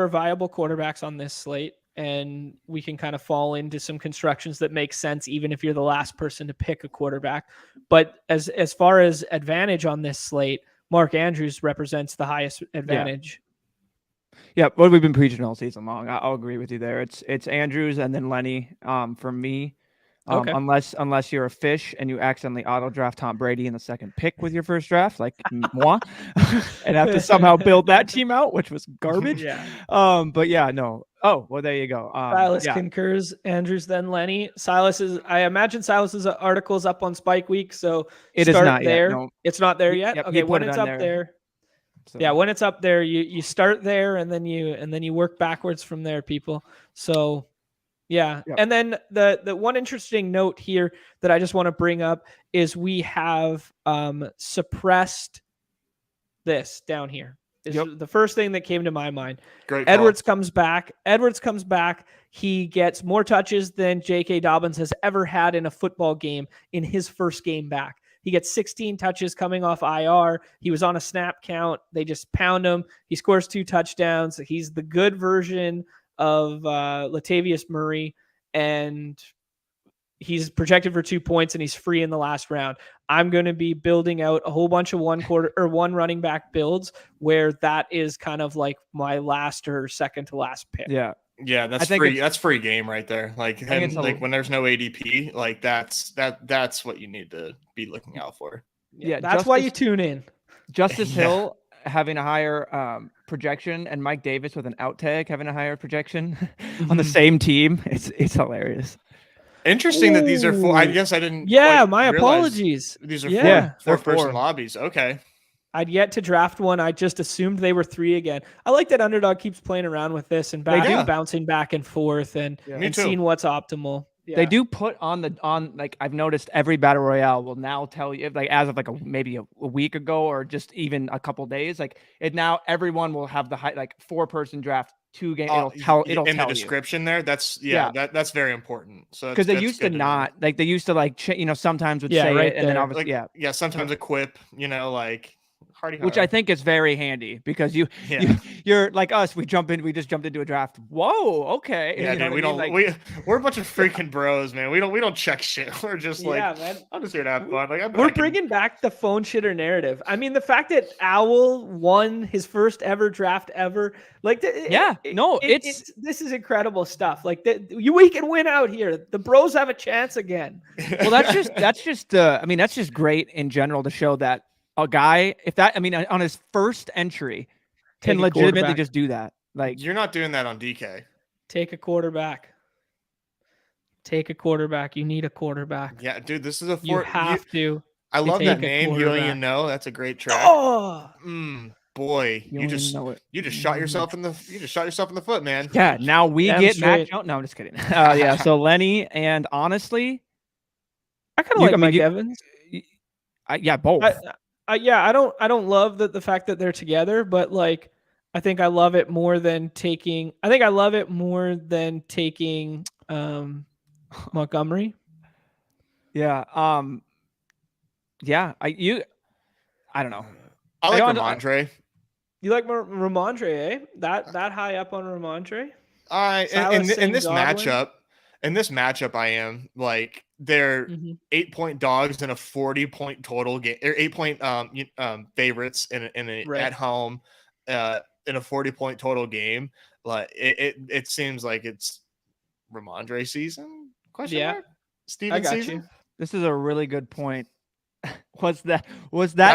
viable quarterbacks on this slate, and we can kind of fall into some constructions that make sense even if you're the last person to pick a quarterback. But as far as advantage on this slate, Mark Andrews represents the highest advantage. Yeah, what we've been preaching all season long. I'll agree with you there. It's Andrews and then Lenny for me. Okay. Unless you're a fish and you accidentally auto draft Tom Brady in the second pick with your first draft, like moi, and have to somehow build that team out, which was garbage. But yeah, no. Oh, well, there you go. Silas concurs. Andrews, then Lenny. I imagine Silas's article is up on Spike Week, so it is not there. No. It's not there yet. Okay, when it's up there. So. Yeah, when it's up there, you start there and then you work backwards from there, people. So. Yeah. Yep. And then the one interesting note here that I just want to bring up is we have suppressed this down here. This Yep. is the first thing that came to my mind. Great. Edwards comes back. He gets more touches than J.K. Dobbins has ever had in a football game in his first game back. He gets 16 touches coming off IR. He was on a snap count. They just pound him. He scores 2 touchdowns. He's the good version of Latavius Murray, and he's projected for 2 points, and he's free in the last round. I'm going to be building out a whole bunch of one running back builds where that is kind of like my last or second to last pick. Yeah, that's free. That's free game right there. Like when there's no ADP, like that's what you need to be looking out for. Yeah, that's why you tune in. Justice Hill having a higher projection, and Mike Davis with an out tag having a higher projection on the same team. It's hilarious. Interesting that these are four. I guess I didn't. Yeah, my apologies. These are four-person lobbies. Okay. I'd yet to draft one. I just assumed they were 3 again. I like that Underdog keeps playing around with this and bouncing back and forth and seeing what's optimal. Yeah. They do put on like I've noticed every battle royale will now tell you, like as of like maybe a week ago or just even a couple days, like now everyone will have the 4-person draft 2 game. It'll tell in the description there. That's that's very important. So because they used to not like they used to sometimes would say right it and then obviously sometimes a quip hardy which I think is very handy because you're like us. We just jumped into a draft. Whoa, okay. Yeah, dude, we're a bunch of freaking bros, man. We don't check shit. We're just man. I'm just here to have fun. We're bringing back the phone shitter narrative. I mean, the fact that Owl won his first ever draft ever, this is incredible stuff. Like we can win out here. The bros have a chance again. Well, that's just great in general to show that a guy, on his first entry, can legitimately just do that. Like you're not doing that on DK. Take a quarterback. You need a quarterback. Yeah, dude, this is you have to. I love that name. You don't even know. That's a great track. Oh, boy, you just shot yourself in the foot, man. Yeah. Now we get Matt Jones. No, I'm just kidding. So Lenny, and honestly, I kind of like Mike Evans. Both. I don't love the fact that they're together, but like I think I love it more than taking Montgomery. Yeah. I don't know. I like Ramondre. You like Ramondre, eh? That high up on Ramondre? In this matchup, I am like they're 8-point dogs in a 40-point total game, or 8-point favorites at home in a 40-point total game. Like it seems like it's Ramondre season? Question mark? Steven season? You. This is a really good point. Was that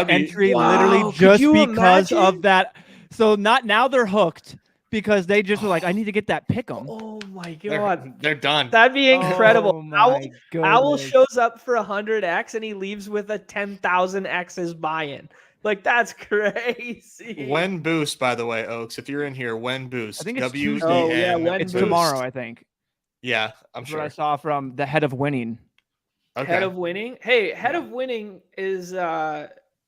entry literally just because of that? So now they're hooked. Because they just were like, I need to get that pick 'em. Oh my god, they're done. That'd be incredible. Oh Owl shows up for 100x and he leaves with a 10,000x's buy-in. Like that's crazy. When boost, by the way, Oaks. If you're in here, when boost. I think it's WDN. Oh yeah, when it's boost. tomorrow. I think. Yeah, I'm sure. What I saw from the head of winning. Okay. Head of winning. Hey, head of winning is.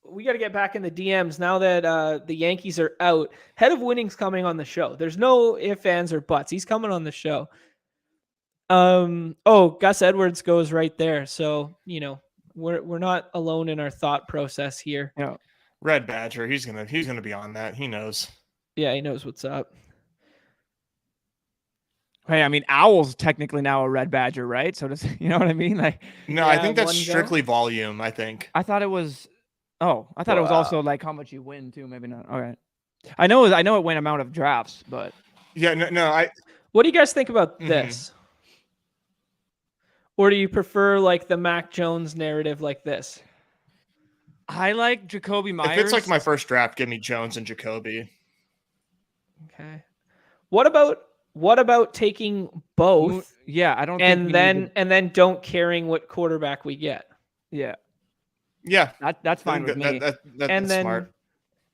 We got to get back in the DMs now that the Yankees are out. Head of winning's coming on the show. There's no ifs, ands, or buts. He's coming on the show. Gus Edwards goes right there. So, we're not alone in our thought process here. Yeah. Red Badger, he's gonna be on that. He knows. Yeah, he knows what's up. Hey, I mean, Owl's technically now a Red Badger, right? So does you know what I mean? Like, no, I think that's strictly volume. I think. I thought it was. Oh, I thought it was also like how much you win too. Maybe not. All right. I know it went amount of drafts, but yeah, no. What do you guys think about this? Or do you prefer like the Mac Jones narrative like this? I like Jacoby Myers. If it's like my first draft, give me Jones and Jacoby. Okay. What about taking both? Yeah, I don't. And then don't caring what quarterback we get. Yeah. Yeah, that's fine with me. That's smart.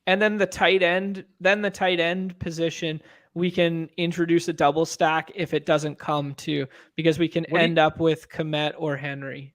And then the tight end position, we can introduce a double stack if it doesn't come to, because we can end up with Kmet or Henry.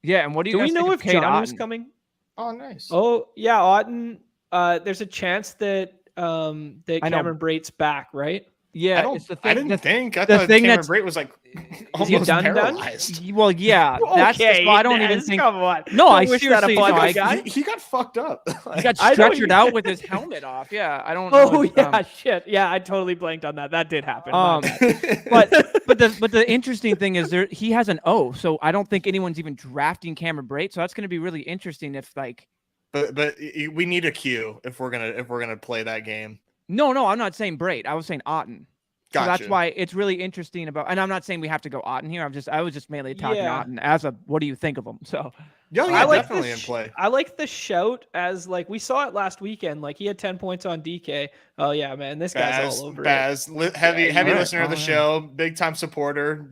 Yeah, and what do you guys we know think if John was coming? Oh, nice. Oh yeah, Otten. there's a chance that that Cameron Brate's back, right? Yeah, I thought Cameron Brate was like is he almost paralyzed. Well, yeah, that's okay. why I don't even think. Come on. No, I wish that seriously. upon the guy. He got fucked up. He got stretchered out with his helmet off. Yeah, I don't know. Oh yeah, shit. Yeah, I totally blanked on that. That did happen. But the interesting thing is he has an O, so I don't think anyone's even drafting Cameron Brate. So that's going to be really interesting if like. But we need a Q if we're gonna play that game. No, I'm not saying Brate. I was saying Otten. So Gotcha. that's why it's really interesting about, and I'm not saying we have to go Otten here. I was just mainly talking Otten as a, what do you think of him? So I like definitely in play. I like the shout as like we saw it last weekend. Like he had 10 points on DK. Oh yeah, man, this guy's all over it. Heavy listener of the show, big time supporter.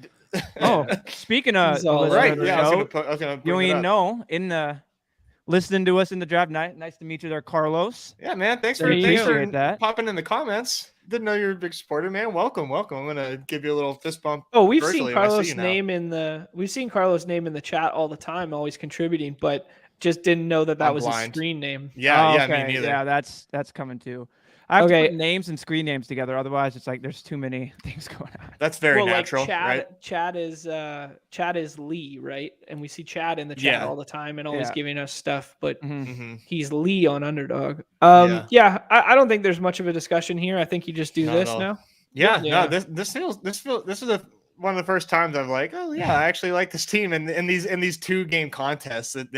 Oh, speaking of right, yeah, show, I was gonna in the listening to us in the draft night. Nice to meet you there, Carlos. Yeah, man. Thanks for popping in the comments. Didn't know you were a big supporter, man. Welcome. I'm gonna give you a little fist bump. Oh, we've seen Carlos' name in the chat all the time, always contributing, but just didn't know that was his screen name. Yeah, okay. Me neither. Yeah, that's coming too. I have to put names and screen names together, otherwise it's like there's too many things going on. That's very natural, like right? Chad is Lee, right? And we see Chad in the chat all the time and always giving us stuff, but he's Lee on Underdog. I don't think there's much of a discussion here. I think you just do this now. Yeah. No, this is one of the first times I'm like, oh yeah, I actually like this team, and in these 2-game contests that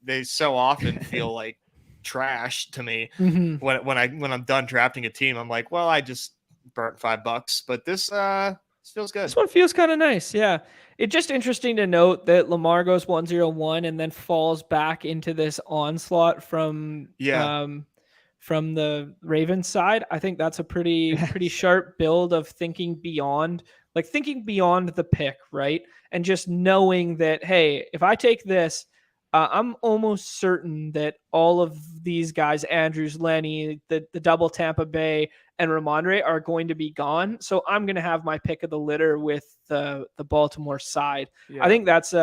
they so often feel like trash to me. When I'm done drafting a team, I'm like, well, I just burnt $5, but this feels good. This one feels kind of nice. Yeah, it's just interesting to note that Lamar goes 1-0-1 and then falls back into this onslaught from the Ravens side. I think that's a pretty sharp build of thinking beyond the pick, right? And just knowing that, hey, if I take this, I'm almost certain that all of these guys, Andrews, Lenny, the double Tampa Bay, and Ramondre are going to be gone. So I'm going to have my pick of the litter with the Baltimore side. Yeah. I think that's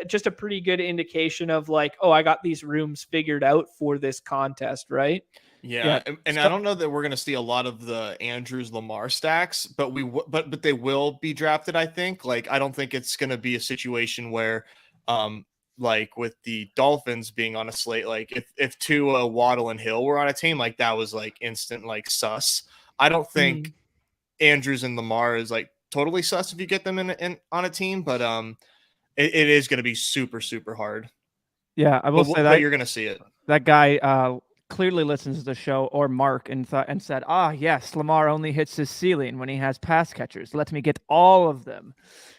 just a pretty good indication of like, oh, I got these rooms figured out for this contest, right? Yeah. And I don't know that we're going to see a lot of the Andrews Lamar stacks, but but they will be drafted, I think. Like, I don't think it's going to be a situation where like with the Dolphins being on a slate, like if Tua, Waddle, and Hill were on a team, like that was like instant like sus. I don't think Andrews and Lamar is like totally sus if you get them in on a team, but it is going to be super, super hard. Yeah, I will say that you're going to see it. That guy clearly listens to the show, or Mark, and said, yes, Lamar only hits his ceiling when he has pass catchers. Let me get all of them.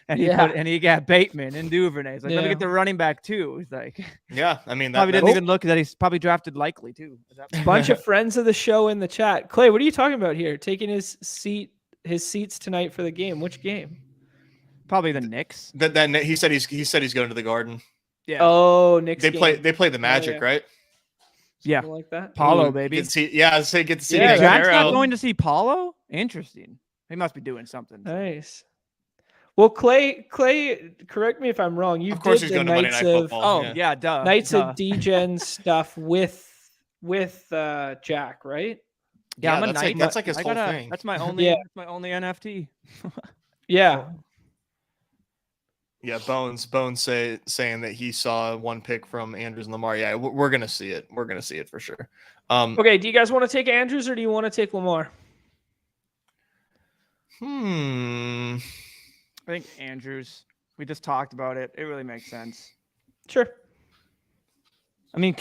And he got Bateman and Duvernay. He's like, let me get the running back too. He's like, yeah, I mean, probably didn't even look at that. He's probably drafted likely too. Bunch of friends of the show in the chat. Clay, what are you talking about here? Taking his seats tonight for the game. Which game? Probably the Knicks. That he said he's going to the Garden. Yeah. Oh, Knicks. They play the Magic, right? Yeah, something like that. Paulo, baby. I'd say get to see. Yeah, Jack's not going to see Paulo. Interesting. He must be doing something. Nice. Well, Clay, correct me if I'm wrong. You of course did he's the going to Monday Knights Night of Football. Duh. Knights of Degen stuff with Jack, right? Yeah, I'm a knight. That's like his whole thing. That's my only. That's my only NFT. Yeah. Yeah, Bones saying that he saw one pick from Andrews and Lamar. Yeah, we're gonna see it. We're gonna see it for sure. Okay, do you guys want to take Andrews or do you want to take Lamar? I think Andrews. We just talked about it. It really makes sense. Sure. I mean,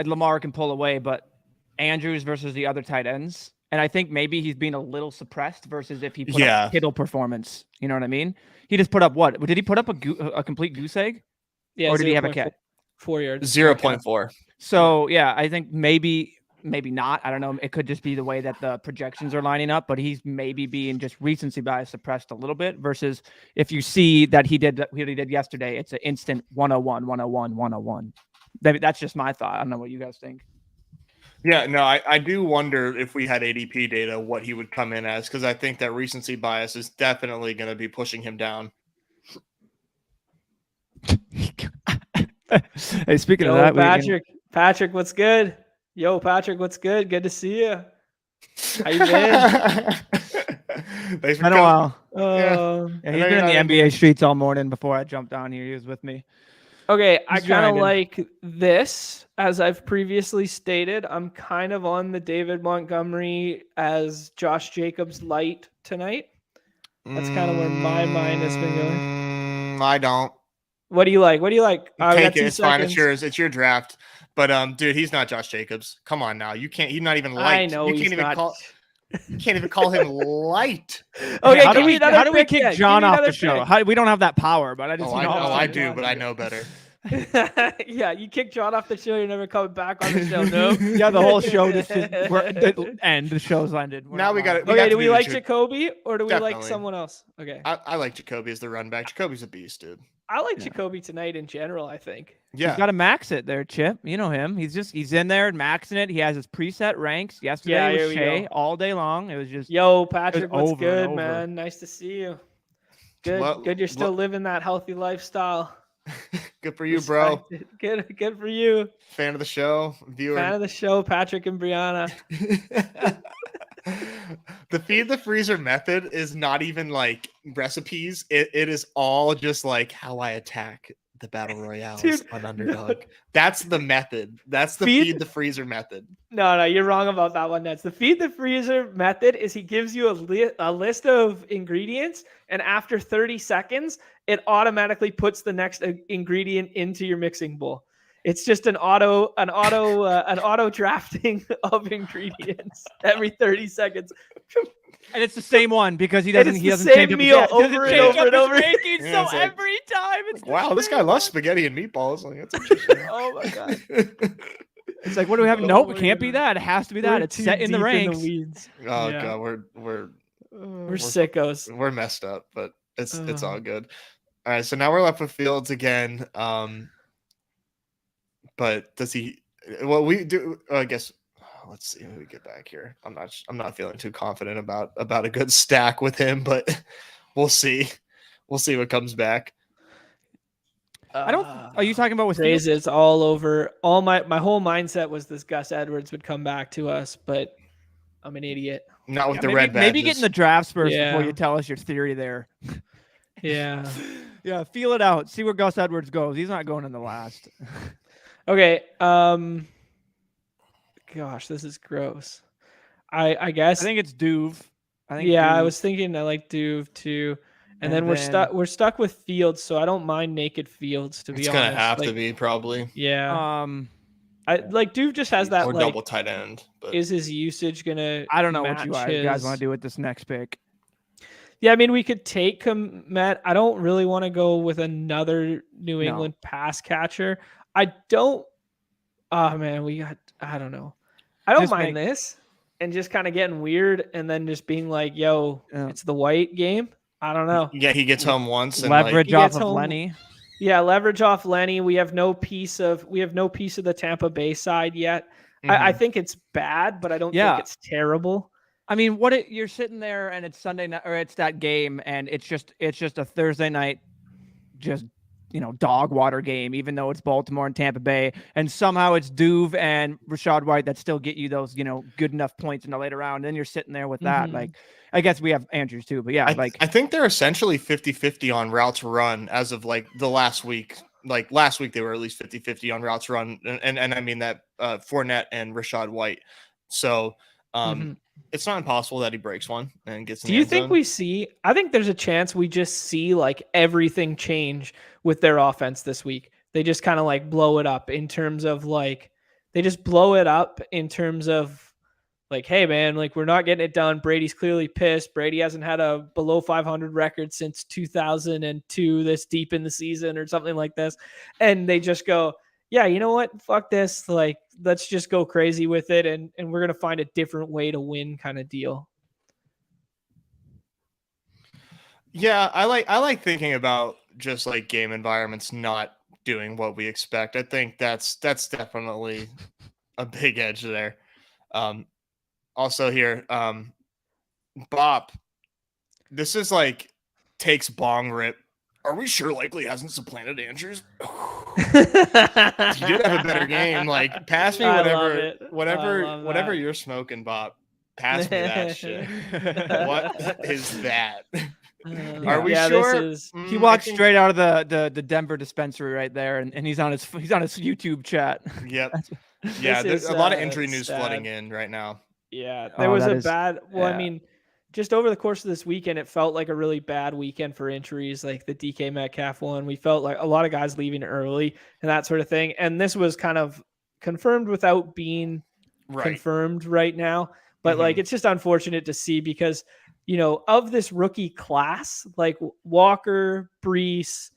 Lamar can pull away, but Andrews versus the other tight ends. And I think maybe he's being a little suppressed versus if he put up Kittle performance. You know what I mean? He just put up what? Did he put up a complete goose egg? Yeah. Or did he have a catch? 4 yards. 0.4. So, yeah, I think maybe not. I don't know. It could just be the way that the projections are lining up, but he's maybe being just recency bias suppressed a little bit versus if you see that he did what he did yesterday, it's an instant 101, 101, 101. That's just my thought. I don't know what you guys think. Yeah, no, I do wonder if we had ADP data, what he would come in as, because I think that recency bias is definitely going to be pushing him down. Hey, speaking of that, Patrick, what's good? Yo, Patrick, what's good? Good to see you. How you been? Thanks for Been a coming. while. Yeah. Yeah, he's been in the NBA streets all morning before I jumped on here. He was with me. Okay, I He's kind of grinding. like this. As I've previously stated, I'm kind of on the David Montgomery as Josh Jacobs light tonight. That's kind of where my mind has been going. I don't. What do you like? What do you like? Take it. It's fine. It's yours. It's your draft. But dude, he's not Josh Jacobs. Come on now. You can't. He's not even light. I know You he's can't even not. call. You can't even call him light. Okay, how give me another how do we pick kick then. John Give me off the another show? pick. We don't have that power, but I just I do, but I know better. Yeah, you kick John off the show. You're never coming back on the show. No. Yeah, the whole show just end. The show's ended. Now we got it. Okay, do we like Jacoby or do we like Definitely. someone else? Okay. I like Jacoby as the run back. Jacoby's a beast, dude. I like Jacoby tonight in general, I think. Yeah. He's got to max it there, Chip. You know him. He's in there maxing it. He has his preset ranks. Yesterday it was Shea all day long. It was just Yo, Patrick, what's over good, and over. man? Nice to see you. Good. You're still living that healthy lifestyle. Good for you, bro. Good for you. Fan of the show, viewer. Fan of the show, Patrick and Brianna. The feed the freezer method is not even like recipes. It is all just like how I attack the battle royales on Underdog. No. That's the method. That's the feed the freezer method. No, you're wrong about that one. That's the feed the freezer method. Is he gives you a list of ingredients, and after 30 seconds, it automatically puts the next ingredient into your mixing bowl. It's just an auto drafting of ingredients every 30 seconds. And it's the same one because he doesn't change up meal over and over and over. So every time it's wow, this guy loves spaghetti and meatballs. Like, that's interesting. Oh my god. It's like, what do we have? Nope, it can't be that. It has to be that. It's set in the ranks. Oh god, we're sickos. We're messed up, but it's all good. All right, so now we're left with Fields again. But does he? Well, we do. I guess. Let's see who we get back here. I'm not feeling too confident about a good stack with him, but we'll see. We'll see what comes back. I don't. Are you talking about with Fields? It's all over. All my whole mindset was this Gus Edwards would come back to us, but I'm an idiot. Not with the red badges. Maybe get in the draft first before you tell us your theory there. Yeah. Yeah. Feel it out. See where Gus Edwards goes. He's not going in the last. Okay. Gosh, this is gross. I guess. I think it's Duve. I was thinking I like Duve too. And then we're stuck with Fields, so I don't mind naked Fields to be honest. It's gonna have to be probably. Yeah. I like Duve just has that or double tight end. But is his usage gonna? I don't know what you guys want to do with this next pick. Yeah, I mean we could take Matt. I don't really want to go with another New England pass catcher. I don't. Oh man, I don't know. I don't mind this and just kind of getting weird and then just being like, yo, it's the white game. I don't know. Yeah, he gets home once and leverage off of Lenny. Yeah, leverage off Lenny. We have no piece of the Tampa Bay side yet. Mm-hmm. I think it's bad, but I don't think it's terrible. I mean, you're sitting there and it's Sunday night or it's that game and it's just a Thursday night just dog water game, even though it's Baltimore and Tampa Bay, and somehow it's Duve and Rachaad White that still get you those, good enough points in the later round. And then you're sitting there with that. Like, I guess we have Andrews too, but I think they're essentially 50-50 on routes run as of like the last week. Like last week, they were at least 50-50 on routes run. And I mean that Fournette and Rachaad White. So, it's not impossible that he breaks one and gets in the end zone. I think there's a chance we just see like everything change with their offense this week. They just kind of like blow it up in terms of like, hey man, like we're not getting it done. Brady's clearly pissed. Brady hasn't had a below 500 record since 2002 this deep in the season or something like this. And they just go, yeah, you know what? Fuck this. Like, let's just go crazy with it. And we're going to find a different way to win kind of deal. Yeah. I like thinking about just like game environments, not doing what we expect. I think that's definitely a big edge there. Also here, Bop, this is like takes bong rip Are we sure Likely hasn't supplanted Andrews? He did have a better game. Like, pass me whatever you're smoking, Bob. Pass me that shit. What is that? Are we sure? He walked straight out of the Denver dispensary right there, and he's on his YouTube chat. Yep. Yeah, there's a lot of injury news flooding in right now. Yeah, there was a bad. Well, I mean, just over the course of this weekend, it felt like a really bad weekend for injuries, like the DK Metcalf one. We felt like a lot of guys leaving early and that sort of thing. And this was kind of confirmed without being confirmed right now. But like, it's just unfortunate to see because, you know, of this rookie class, like Walker, Brees,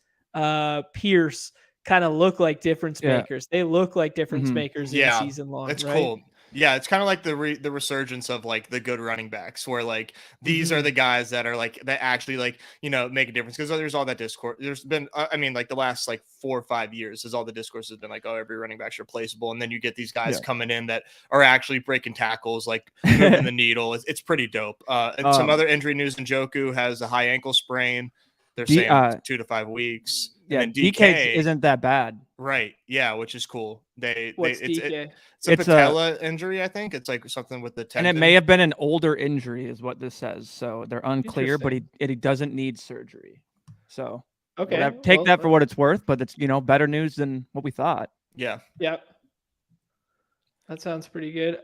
Pierce kind of look like difference makers. They look like difference makers in season long. It's cool. Yeah, it's kind of like the resurgence of like the good running backs, where like these are the guys that are like that actually like, you know, make a difference. Because there's all that discourse. There's been, I mean, like the last like 4 or 5 years, is all the discourse has been like, oh, every running back's replaceable, and then you get these guys coming in that are actually breaking tackles, like moving the needle. It's pretty dope. And some other injury news: Njoku has a high ankle sprain. They're saying 2 to 5 weeks. Yeah, DK isn't that bad. Right. Yeah, which is cool. What's DK? It's a patella injury, I think. It's like something with the tendon. And it may have been an older injury, is what this says. So they're unclear, but he doesn't need surgery. So take that for what it's worth. But it's, you know, better news than what we thought. Yeah. Yep. That sounds pretty good.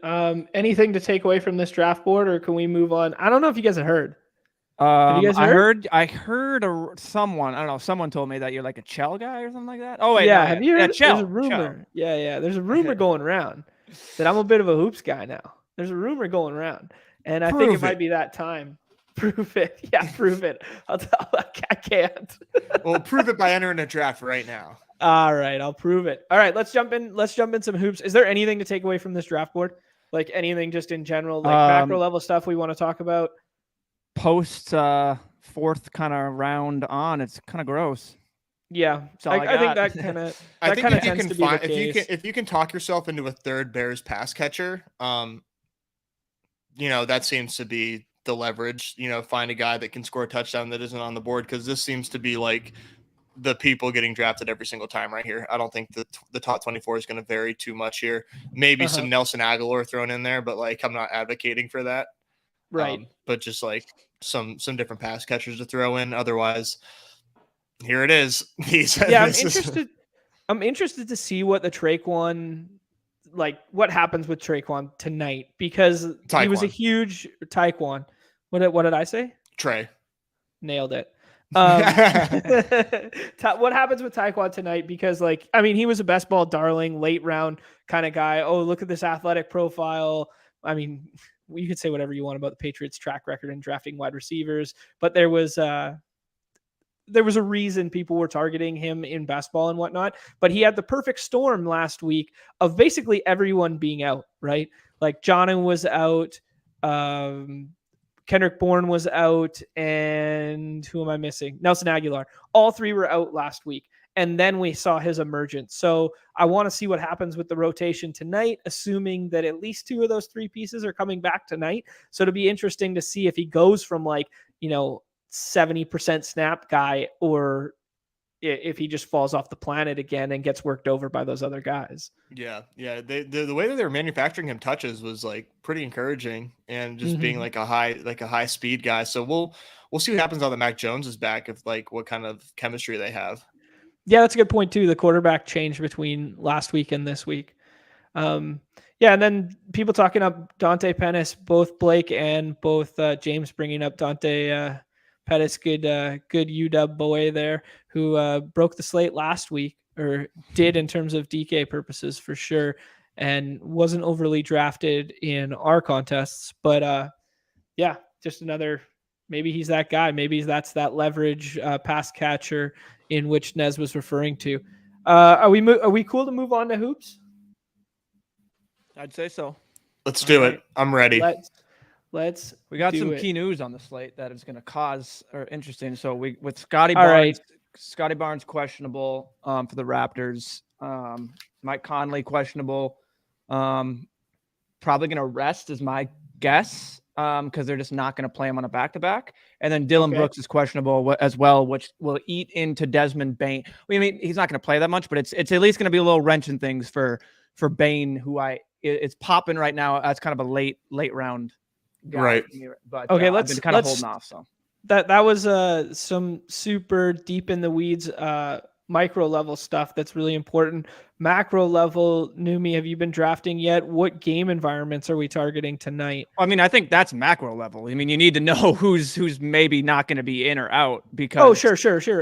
Anything to take away from this draft board, or can we move on? I don't know if you guys have heard. Have you guys heard? I heard someone. I don't know. Someone told me that you're like a Chell guy or something like that. Oh wait, yeah. Have you heard? Chell, there's a rumor. Chell. Yeah. There's a rumor going around that I'm a bit of a hoops guy now. There's a rumor going around, and I think it might be that time. Prove it. Yeah, prove it. I can't. Well, prove it by entering a draft right now. All right, I'll prove it. All right, let's jump in. Let's jump in some hoops. Is there anything to take away from this draft board? Like anything just in general, like macro level stuff we want to talk about? Post fourth kind of round on, it's kind of gross. Yeah, I think that kind of tends to be the case. If you can talk yourself into a third Bears pass catcher, you know, that seems to be the leverage. You know, find a guy that can score a touchdown that isn't on the board, because this seems to be like the people getting drafted every single time right here. I don't think the top 24 is going to vary too much here. Maybe some Nelson Aguilar thrown in there, but like I'm not advocating for that. Right. But just like some different pass catchers to throw in. Otherwise, here it is. I'm interested to see what the Traquan, like what happens with Traquan tonight, because he was a huge Taekwon. What did I say? Trey. Nailed it. What happens with Taekwon tonight? Because like, I mean, he was a best ball darling, late round kind of guy. Oh, look at this athletic profile. I mean, you could say whatever you want about the Patriots' track record in drafting wide receivers, but there was a reason people were targeting him in best ball and whatnot. But he had the perfect storm last week of basically everyone being out, right? Like Johnny was out, Kendrick Bourne was out, and who am I missing? Nelson Aguilar. All three were out last week. And then we saw his emergence. So I want to see what happens with the rotation tonight, assuming that at least 2 of those 3 pieces are coming back tonight. So it'll be interesting to see if he goes from like, you know, 70% snap guy, or if he just falls off the planet again and gets worked over by those other guys. Yeah. The way that they were manufacturing him touches was like pretty encouraging, and just being like a high speed guy. So we'll see what happens now that Mac Jones is back, if like what kind of chemistry they have. Yeah, that's a good point too. The quarterback changed between last week and this week. And then people talking up Dante Pettis, both Blake and both James bringing up Dante Pettis, good UW boy there, who broke the slate last week, or did in terms of DK purposes for sure, and wasn't overly drafted in our contests. But just another, maybe he's that guy. Maybe that's that leverage pass catcher in which Nez was referring to. Are we cool to move on to hoops? I'd say so. Let's do it. I'm ready. We got some key news on the slate that is going to cause or interesting. So with Scotty Barnes, right. Scotty Barnes questionable for the Raptors. Mike Conley questionable. Probably going to rest is my guess. because they're just not going to play him on a back-to-back. And then Dylan Brooks is questionable as well, which will eat into Desmond Bain. I mean, he's not going to play that much, but it's at least going to be a little wrench in things for Bain, who it's popping right now as kind of a late round guy. Right. But let's I've been kind of holding off. So that was some super deep in the weeds micro level stuff that's really important. Macro level, Numi, have you been drafting yet? What game environments are we targeting tonight? I mean, I think that's macro level. I mean, you need to know who's maybe not going to be in or out, because sure.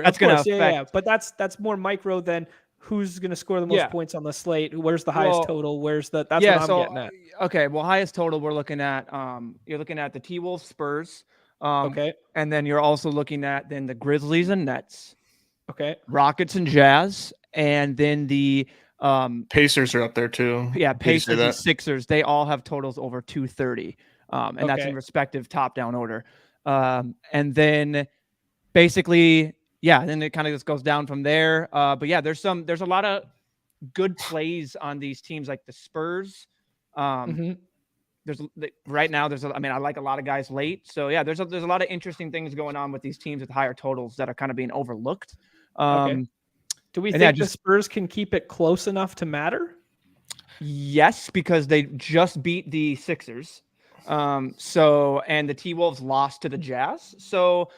That's going to affect. Yeah. But that's more micro than who's going to score the most points on the slate. Where's the highest total? That's what I'm getting at. Okay. Well, highest total we're looking at. You're looking at the T-Wolves, Spurs. And then you're also looking at then the Grizzlies and Nets. Okay. Rockets and Jazz, and then the Pacers are up there too. Yeah, Pacers and Sixers. They all have totals over 230, and that's in respective top-down order. And then basically, then it kind of just goes down from there. But yeah, there's a lot of good plays on these teams like the Spurs. Right now I like a lot of guys late. So yeah, there's a lot of interesting things going on with these teams with higher totals that are kind of being overlooked. Do we think the Spurs can keep it close enough to matter? Yes, because they just beat the Sixers. And the T-Wolves lost to the Jazz. So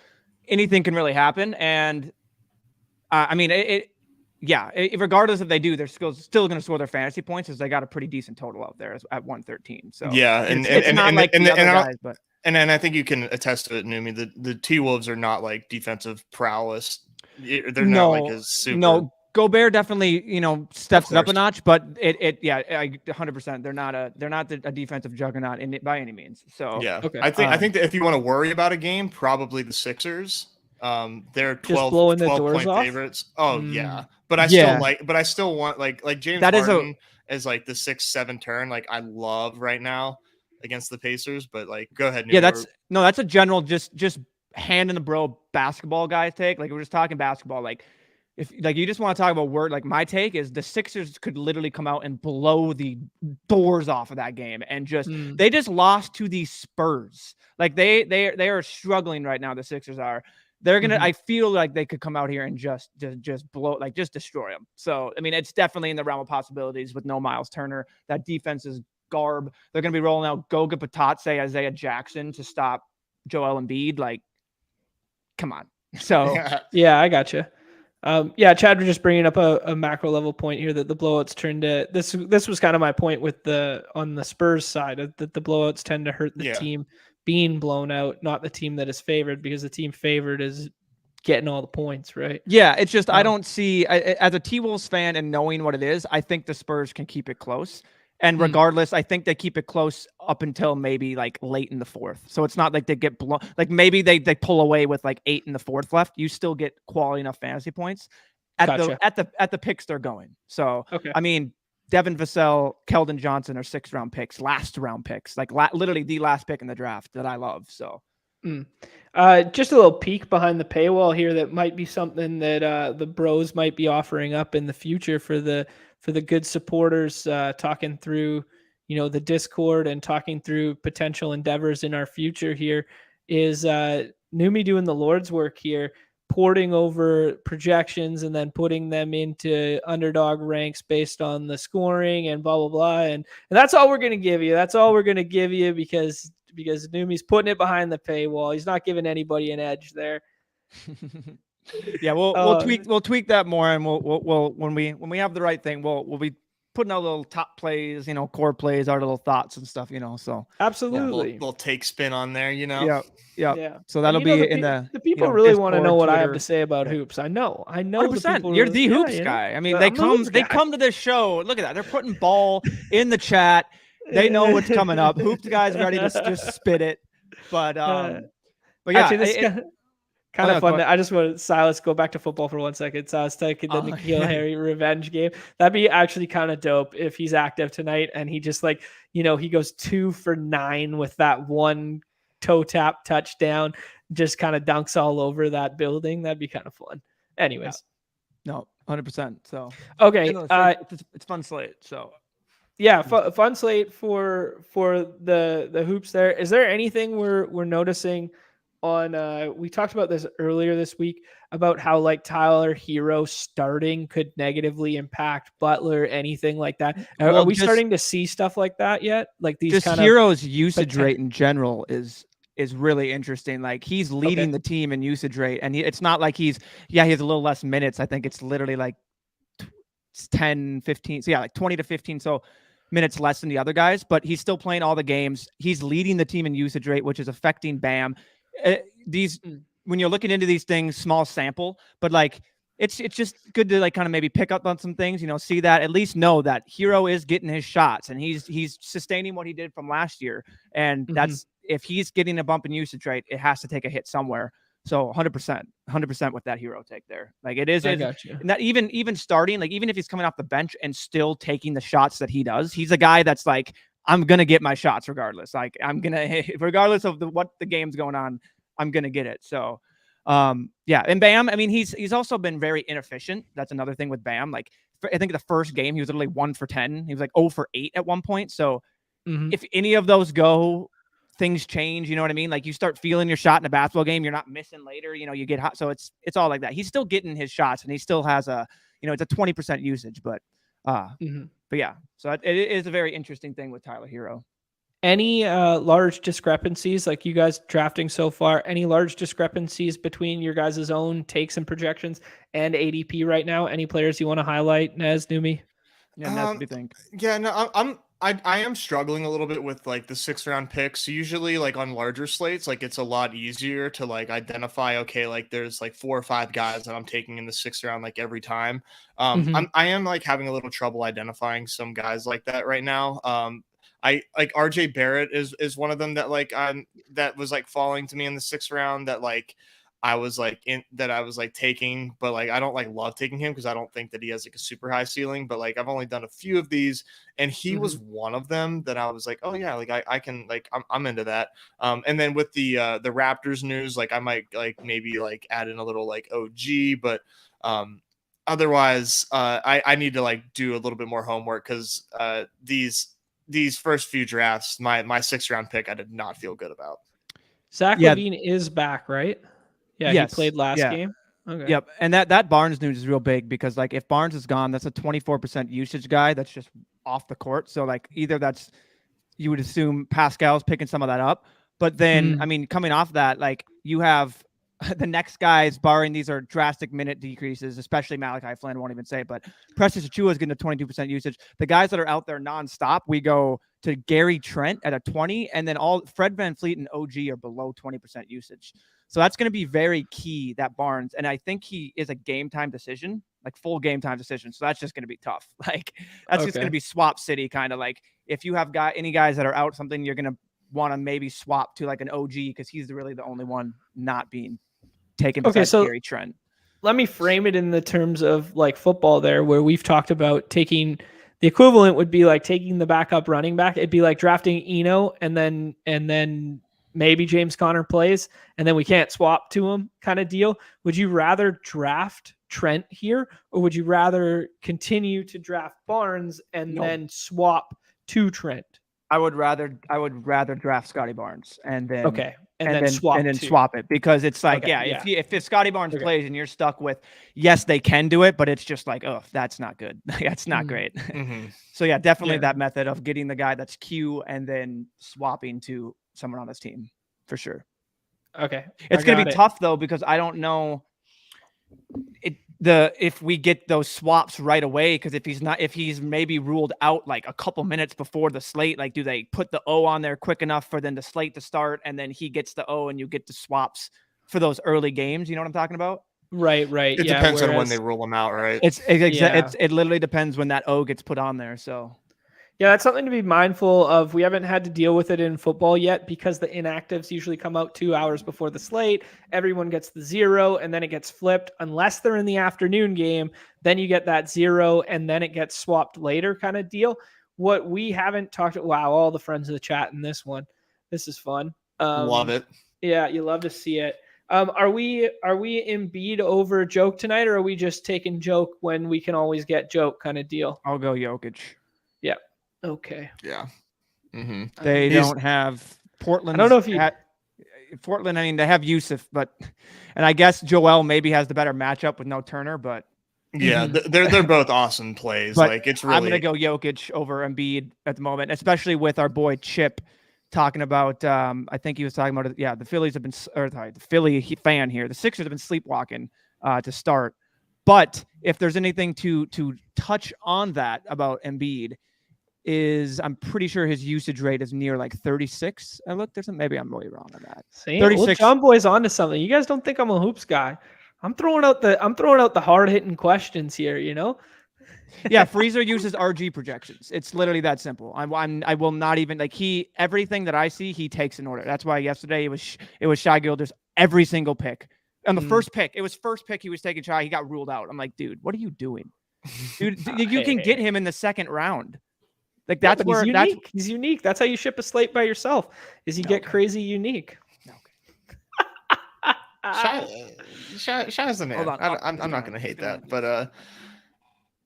anything can really happen. And I mean, regardless if they do, they're still going to score their fantasy points, as they got a pretty decent total out there at 113. So yeah, it's not like the other guys, but. And I think you can attest to it, Numi. The T-Wolves are not like defensive prowess. They're not like a super. No, Gobert definitely, steps it up a notch, but I 100%. They're not a defensive juggernaut by any means. So yeah, I think that if you want to worry about a game, probably the Sixers. They're 12 point favorites. Oh yeah, but I still want like James Harden as like the 6-7 turn. Like I love right now against the Pacers, but like go ahead. Yeah, that's a general just hand in the bro basketball guys take. Like we're just talking basketball. Like if like you just want to talk about word, like my take is the Sixers could literally come out and blow the doors off of that game, and they just lost to the Spurs. Like they are struggling right now. The Sixers are. They're gonna. I feel like they could come out here and just blow, like just destroy them. So I mean, it's definitely in the realm of possibilities with no Miles Turner. That defense is garb. They're gonna be rolling out Goga Patatse, Isaiah Jackson to stop Joel Embiid. Like, come on. So yeah, I got you. Chad was just bringing up a macro level point here that the blowouts turned to this. This was kind of my point with on the Spurs side that the blowouts tend to hurt the team being blown out, not the team that is favored, because the team favored is getting all the points, right? Yeah, it's just I don't see as a T-Wolves fan and knowing what it is, I think the Spurs can keep it close. And regardless, I think they keep it close up until maybe like late in the fourth. So it's not like they get blown. Like maybe they pull away with like 8 in the fourth left. You still get quality enough fantasy points at the picks they're going. So I mean, Devin Vassell, Keldon Johnson are 6th round picks, last round picks, like literally the last pick in the draft that I love. So just a little peek behind the paywall here. That might be something that the bros might be offering up in the future for the good supporters, talking through, the Discord and talking through potential endeavors in our future here is Numi doing the Lord's work here, porting over projections and then putting them into underdog ranks based on the scoring and blah, blah, blah. And that's all we're going to give you. That's all we're going to give you because Numi's putting it behind the paywall. He's not giving anybody an edge there. Yeah, we'll tweak that more, and we'll when we have the right thing, we'll be putting out little top plays, core plays, our little thoughts and stuff, so absolutely, we'll take spin on there, Yeah. So that'll be the people really want to know what Twitter. I have to say about hoops. I know. 100%. You're the hoops guy. I mean, they come to this show. Look at that. They're putting ball in the chat. They know what's coming up. Hoops guys ready to just spit it. But yeah. Actually, kind of fun. I just want Silas go back to football for 1 second. Silas taking the N'Keal Harry revenge game. That'd be actually kind of dope if he's active tonight and he just he goes 2 for 9 with that one toe tap touchdown, just kind of dunks all over that building. That'd be kind of fun. Anyways. No, 100%. So okay. It's fun slate. So yeah, fun slate for the hoops there. Is there anything we're noticing on we talked about this earlier this week about how like Tyler Hero starting could negatively impact Butler, anything like that? Are we starting to see stuff like that yet? Like these just kind Hero's of usage rate in general is really interesting. Like he's leading the team in usage rate, and it's not like he has a little less minutes. I think it's literally like 10, 15. So yeah, like 20 to 15. So minutes less than the other guys, but he's still playing all the games. He's leading the team in usage rate, which is affecting Bam. When you're looking into these things, small sample, but like it's just good to like kind of maybe pick up on some things, see that, at least know that Hero is getting his shots and he's sustaining what he did from last year. And that's, if he's getting a bump in usage rate, it has to take a hit somewhere. So 100% with that Hero take there. Like it is, not even starting, like even if he's coming off the bench and still taking the shots that he does, he's a guy that's like, I'm going to get my shots regardless. Like I'm going to, regardless of what the game's going on, I'm going to get it. So yeah. And Bam, I mean, he's also been very inefficient. That's another thing with Bam. Like I think the first game, he was literally 1 for 10. He was like 0 for 8 at one point. So if any of those go, things change, you know what I mean? Like you start feeling your shot in a basketball game, you're not missing later, you get hot. So it's all like that. He's still getting his shots and he still has it's a 20% usage, but yeah. So it is a very interesting thing with Tyler Hero. Any large discrepancies, like you guys drafting so far, any large discrepancies between your guys' own takes and projections and ADP right now? Any players you want to highlight, Nez, Numi? Yeah, Nez, what do you think? Yeah, no, I am struggling a little bit with like the 6th round picks. Usually like on larger slates, like it's a lot easier to like identify, okay, like there's like 4 or 5 guys that I'm taking in the 6th round, like every time. I am like having a little trouble identifying some guys like that right now. I like RJ Barrett is one of them that like that was like falling to me in the 6th round that like I was like taking, but like I don't like love taking him because I don't think that he has like a super high ceiling. But like I've only done a few of these, and he was one of them that I was like, oh yeah, like I can like I'm into that. And then with the Raptors news, like I might like maybe like add in a little like OG, but otherwise I need to like do a little bit more homework because these first few drafts, my 6th round pick, I did not feel good about. Zach LaVine is back, right? Yeah, yes. He played last game. Okay. Yep. And that Barnes news is real big because like if Barnes is gone, that's a 24% usage guy that's just off the court. So like either that's, you would assume Pascal's picking some of that up, but then I mean coming off that, like you have the next guys, barring these are drastic minute decreases, especially Malachi Flynn, won't even say it, but Precious Achiuwa is getting a 22% usage. The guys that are out there nonstop, we go to Gary Trent at a 20, and then all Fred VanVleet and OG are below 20% usage. So that's going to be very key, that Barnes. And I think he is a game time decision, like full game time decision. So that's just going to be tough. Like that's just going to be swap city kind of like if you have any guys that are out something, you're going to want to maybe swap to like an OG because he's really the only one not being taken besides Gary Trent. Let me frame it in the terms of like football there, where we've talked about taking the equivalent would be like taking the backup running back. It'd be like drafting Eno and then maybe James Conner plays and then we can't swap to him kind of deal. Would you rather draft Trent here or would you rather continue to draft Barnes and then swap to Trent? I would rather draft Scotty Barnes and then then swap it because it's like if Scotty Barnes plays and you're stuck with yes they can do it but it's just like oh that's not good, that's not great. So yeah, definitely that method of getting the guy that's Q and then swapping to someone on his team for sure. It's gonna be tough though because I don't know if we get those swaps right away, because if he's maybe ruled out like a couple minutes before the slate, like do they put the O on there quick enough for then the slate to start and then he gets the O and you get the swaps for those early games? You know what I'm talking about? Right. It depends on when they rule them out, right? It literally depends when that O gets put on there. So yeah, that's something to be mindful of. We haven't had to deal with it in football yet because the inactives usually come out 2 hours before the slate. Everyone gets the 0 and then it gets flipped unless they're in the afternoon game. Then you get that 0 and then it gets swapped later kind of deal. What we haven't talked about, wow, all the friends of the chat in this one. This is fun. Love it. Yeah, you love to see it. Are we Embiid over Joke tonight or are we just taking Joke when we can always get Joke kind of deal? I'll go Jokic. Yeah. Okay. Yeah. Mm-hmm. They don't have Portland. I don't know if you. Portland. I mean, they have Yusuf, and I guess Joel maybe has the better matchup with no Turner, but yeah, they're both awesome plays. But like it's really. I'm gonna go Jokic over Embiid at the moment, especially with our boy Chip talking about. I think he was talking about it. Yeah, the Phillies have been, the Philly fan here. The Sixers have been sleepwalking to start. But if there's anything to touch on that about Embiid, is I'm pretty sure his usage rate is near like 36. I looked or something. Maybe I'm really wrong on that. See, 36. well, John Boy's onto something. You guys don't think I'm a hoops guy. I'm throwing out the hard hitting questions here. Yeah, Freezer uses RG projections. It's literally that simple. I will not even like everything that I see he takes in order. That's why yesterday it was Shai Gilgeous every single pick. On the first pick, it was first pick he was taking Shai. He got ruled out. I'm like, dude, what are you doing? Dude, you can get him in the second round. Like that's where he's unique. That's how you ship a slate by yourself. Is you get crazy unique. Shai's the man. I'm not gonna hate that, but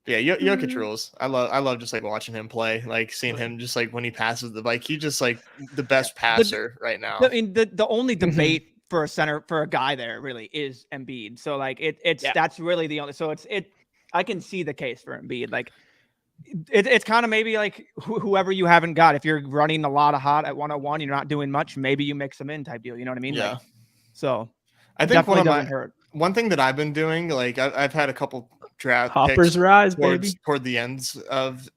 yeah, Jokic rules. I love just like watching him play, like seeing him just like when he passes the bike. He's just like the best passer right now. I mean, the only debate for a guy there really is Embiid. So like that's really the only. So I can see the case for Embiid. Like it's kind of maybe like whoever you haven't got. If you're running a lot of hot at 101, you're not doing much. Maybe you mix them in type deal. You know what I mean? Yeah. Like, so I think one thing that I've been doing, like I've had a couple draft Hoppers picks rise, baby. toward the ends of,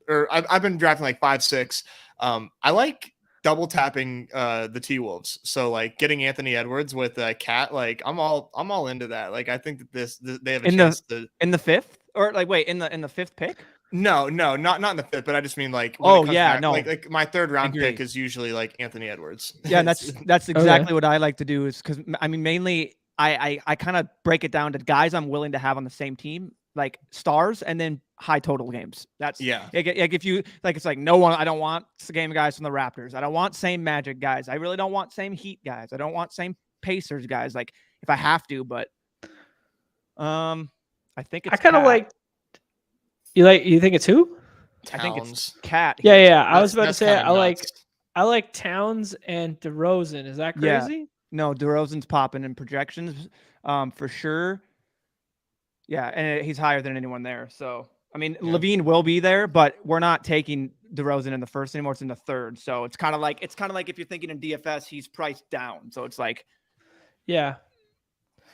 or I've been drafting like 5, 6. I like double tapping the T-Wolves. So like getting Anthony Edwards with Cat, like I'm all into that. Like I think that they have a chance to in the fifth or like wait in the fifth pick. No, not in the fifth, but I just mean like like my third round pick is usually like Anthony Edwards. Yeah, and that's exactly what I like to do is because I mean mainly I kind of break it down to guys I'm willing to have on the same team, like stars, and then high total games. That's like if you like it's like no one. I don't want the game guys from the Raptors. I don't want same Magic guys. I really don't want same Heat guys. I don't want same Pacers guys. Like if I have to, but I think it's I kind of like. You think it's who? Towns. I think it's Cat. Yeah. I was about to say I like Towns and DeRozan. Is that crazy? Yeah. No, DeRozan's popping in projections, for sure. Yeah, and he's higher than anyone there. So I mean, Levine will be there, but we're not taking DeRozan in the first anymore. It's in the third. So it's kind of like if you're thinking in DFS, he's priced down. So it's like, yeah.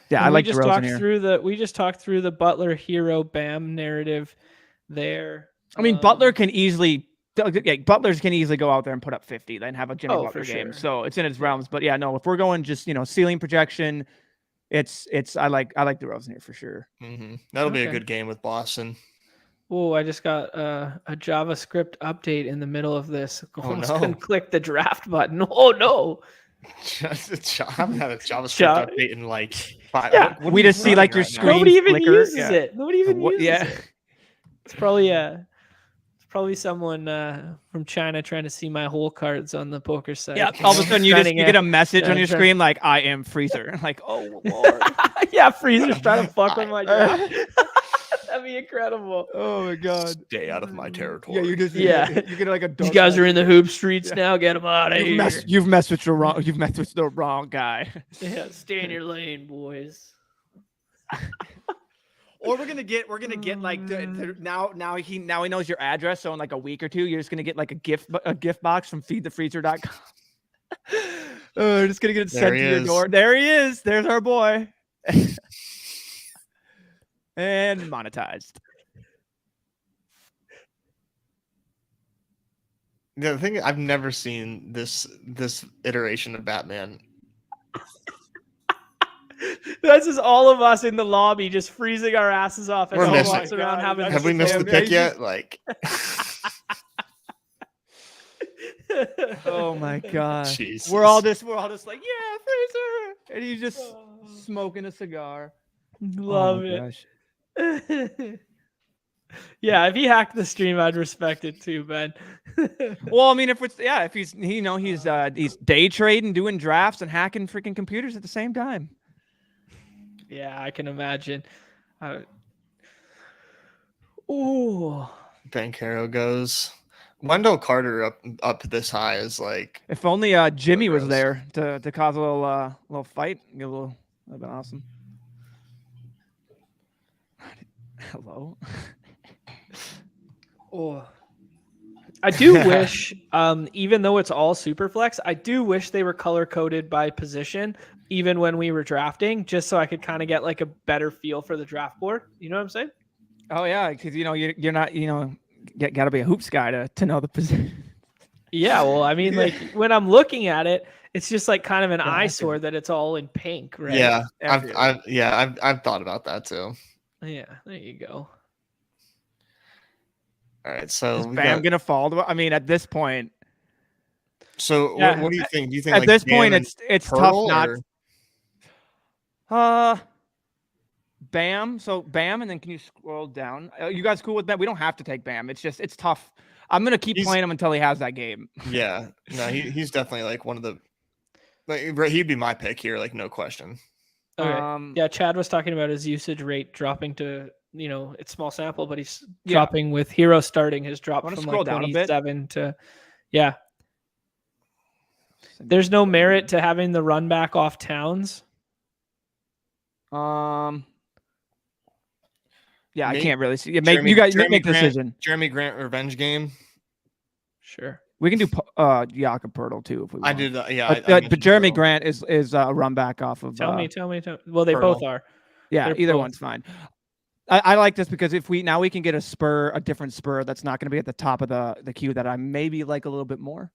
Yeah, I like DeRozan here. We just talked through the Butler hero Bam narrative there. I mean, Butler can easily go out there and put up 50, then have a Jimmy Butler game. So it's in his realms. But yeah, no, if we're going just ceiling projection, I like DeRozan here for sure. Mm-hmm. That'll be a good game with Boston. Oh, I just got a JavaScript update in the middle of this. Almost couldn't click the draft button. Oh no. I haven't had a JavaScript update in like 5. Yeah, we just see like your screen. Nobody even flicker. uses it. Nobody even uses it. It's probably someone from China trying to see my hole cards on the poker site. Yeah, all of a sudden you get a message on your screen like I am Freezer. Like, oh Lord. Yeah, Freezer's trying to fuck with my draft. That'd be incredible. Oh my God. Stay out of my territory. Yeah, you get like a these guys are in the hoop streets now. Get them out of here. You've messed with the wrong guy. Yeah, stay in your lane, boys. Or we're gonna get like now he knows your address. So in like a week or two, you're just gonna get like a gift box from feedthefreezer.com. We're just gonna get it sent to your door. There he is. There's our boy. And monetized. Yeah, the thing I've never seen this iteration of Batman. That's just all of us in the lobby just freezing our asses off as We're he walks around having. Have we missed the pick yet? Like. Oh my God. Jesus. We're all just like, yeah, Freezer, and he's just smoking a cigar. Love it. Yeah, if he hacked the stream, I'd respect it too, Ben. Well, I mean, if he's he's day trading, doing drafts, and hacking freaking computers at the same time. Yeah, I can imagine. Ooh. Bankero goes. Wendell Carter up this high is like. If only Jimmy was gross. there to cause a little fight. Get a little, that'd been awesome. Hello. Oh, I do wish, even though it's all super flex, I do wish they were color coded by position, even when we were drafting, just so I could kind of get like a better feel for the draft board. You know what I'm saying? Oh yeah, because you're not got to be a hoops guy to know the position. Yeah, well, I mean, like when I'm looking at it, it's just like kind of an eyesore that it's all in pink, right? Yeah, I've thought about that too. Yeah, there you go. All right, so is Bam gonna fall? I mean, at this point. So what do you think? Do you think at like this Bam point it's tough not? Bam. So Bam, and then can you scroll down? You guys cool with that? We don't have to take Bam. It's just it's tough. I'm gonna keep playing him until he has that game. Yeah, no, he's definitely like one of the. Like, he'd be my pick here, like no question. Okay. Yeah, Chad was talking about his usage rate dropping to, it's small sample, but he's dropping with Hero starting. His drop from like 27 to, yeah. There's no merit to having the run back off Towns. Yeah, I can't really see. You guys make the decision. Jeremy Grant revenge game. Sure. We can do Jakob Poeltl too if we want. I do that. Yeah, but Jeremy Grant is a run back off of. Tell me. Well, they both are. Yeah, either one's fine. I like this because if we can get a different spur that's not going to be at the top of the queue that I maybe like a little bit more.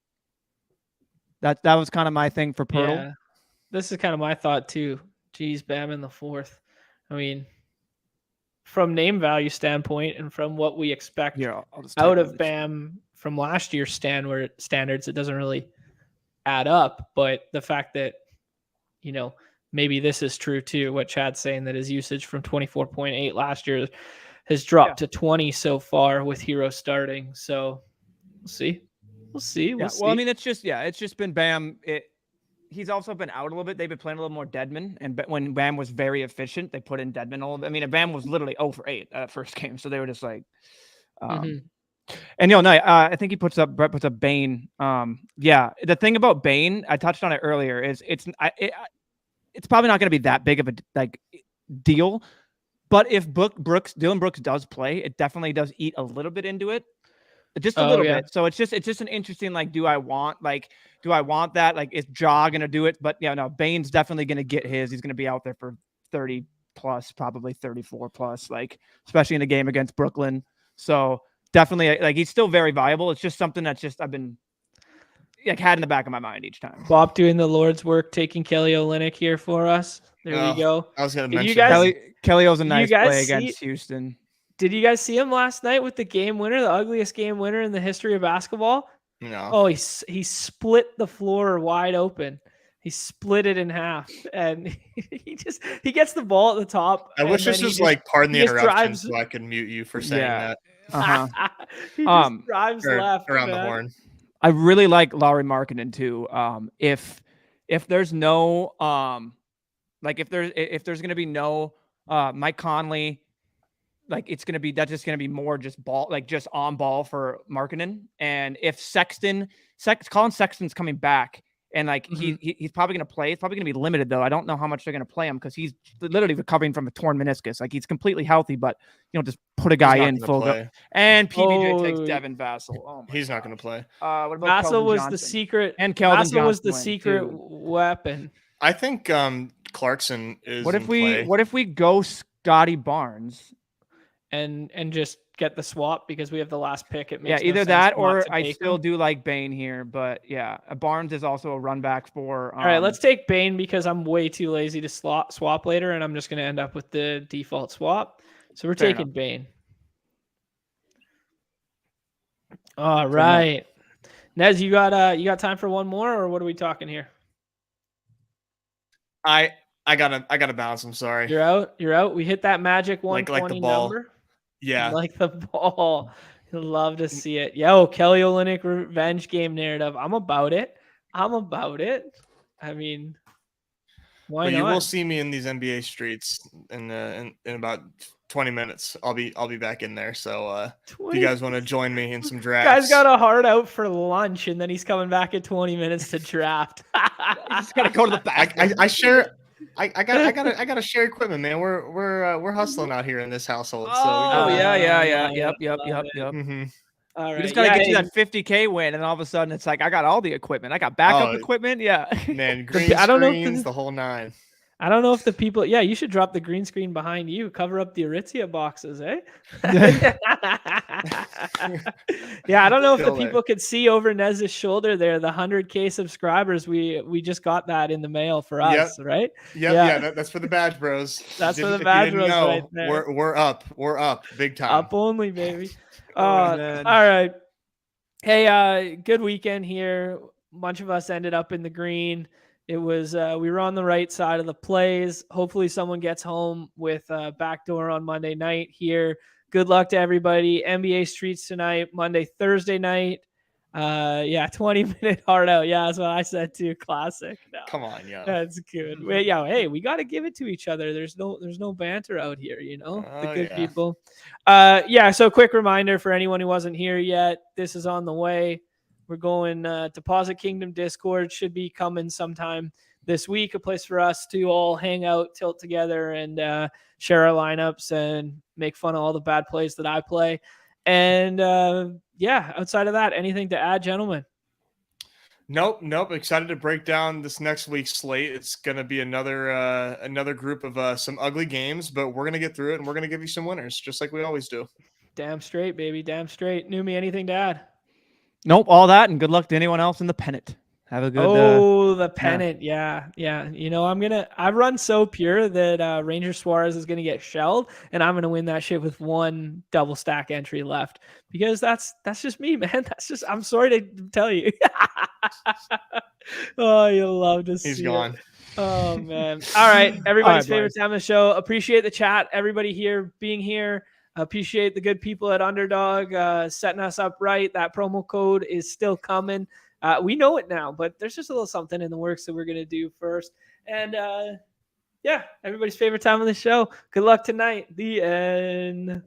That was kind of my thing for Poeltl. Yeah, this is kind of my thought too. Geez, Bam in the fourth. I mean, from name value standpoint and from what we expect out of Bam from last year's standards, it doesn't really add up. But the fact that, maybe this is true too, what Chad's saying, that his usage from 24.8 last year has dropped to 20 so far with Hero starting. So we'll see. We'll see. Well, I mean, it's just been Bam. He's also been out a little bit. They've been playing a little more Deadman, and when Bam was very efficient, they put in Deadman a little bit. I mean, Bam was literally 0 for 8 first game, so they were just like, and I think Brett puts up Bane. The thing about Bane, I touched on it earlier, is it's probably not going to be that big of a deal, but if Dylan Brooks does play, it definitely does eat a little bit into it. Just a little bit. So it's just an interesting, like, do I want that? Like, is Ja going to do it? But no, Bane's definitely going to get his. He's going to be out there for 30 plus, probably 34 plus, like, especially in a game against Brooklyn. So definitely, like, he's still very viable. It's just something that's I've been like had in the back of my mind each time. Bob doing the Lord's work, taking Kelly Olynyk here for us. There we go. I was going to mention Kelly was a nice play against Houston. Did you guys see him last night with the game winner, the ugliest game winner in the history of basketball? No. Oh, he split the floor wide open. He split it in half, and he gets the ball at the top. I wish this was like, pardon the interruption, so I could mute you for saying that. He just drives left around the horn. I really like Lauri Markkanen too. If there's no if there's going to be no Mike Conley. Like that's just going to be more just on ball for Markkanen. And if Colin Sexton's coming back and he's probably going to play, it's probably going to be limited though. I don't know how much they're going to play him because he's literally recovering from a torn meniscus. Like he's completely healthy, but just put a guy in full go. And PBJ takes Devin Vassell. Oh he's not going to play. What about Vassell was the secret, and Kelvin Vassell was the secret weapon. I think Clarkson is. What if we go Scotty Barnes? And just get the swap because we have the last pick. It makes either that or I still do like Bane here, but Barnes is also a run back for. All right, let's take Bane because I'm way too lazy to swap later, and I'm just going to end up with the default swap. So we're taking Bane. All right, Nez, you got time for one more, or what are we talking here? I gotta bounce. I'm sorry. You're out. We hit that magic 120 like the ball. number. Yeah. Like the ball. You'll love to see it. Yo, Kelly Olynyk revenge game narrative. I'm about it. I mean, why not? You will see me in these NBA streets in about 20 minutes. I'll be back in there. So if you guys want to join me in some Guy's drafts. got a heart out for lunch, and then he's coming back in 20 minutes to draft. You just gotta go to the bathroom. I share. I gotta share equipment, man. We're hustling out here in this household. Oh, So yeah. Yep. Mm-hmm. All right. You just gotta get you that 50K win, and all of a sudden it's like I got all the equipment. I got backup equipment. Yeah, man, green I don't know screens, the whole nine. I don't know if the people. Yeah, you should drop the green screen behind you. Cover up the Aritzia boxes, eh? Yeah, I don't know if the people could see over Nez's shoulder there. The 100K subscribers. We just got that in the mail for us, right? Yeah. That's for the badge bros. That's for the badge bros right there. We're up big time. Up only, baby. All right. Hey, good weekend here. A bunch of us ended up in the green. It was we were on the right side of the plays. Hopefully someone gets home with a backdoor on Monday night here. Good luck to everybody. NBA Streets tonight, Monday, Thursday night. 20-minute hard out. Yeah, that's what I said too. Classic. No, come on, yeah. That's good. Wait, hey, we got to give it to each other. There's no banter out here, the good people. So quick reminder for anyone who wasn't here yet, this is on the way. We're going Deposit Kingdom Discord should be coming sometime this week, a place for us to all hang out, tilt together, and share our lineups and make fun of all the bad plays that I play. And outside of that, anything to add, gentlemen? Nope. Excited to break down this next week's slate. It's going to be another group of some ugly games, but we're going to get through it and we're going to give you some winners, just like we always do. Damn straight, baby. Damn straight. Numi, anything to add? Nope, all that, and good luck to anyone else in the pennant. Have a good. The pennant, yeah. I run so pure that Ranger Suarez is gonna get shelled, and I'm gonna win that shit with one double stack entry left because that's just me, man. I'm sorry to tell you. Oh, you'll love to see. He's gone. Oh man. All right, everybody's favorite time of the show. Appreciate the chat, everybody here being here. Appreciate the good people at Underdog setting us up right. That promo code is still coming. We know it now, but there's just a little something in the works that we're going to do first. And everybody's favorite time of the show. Good luck tonight. The end.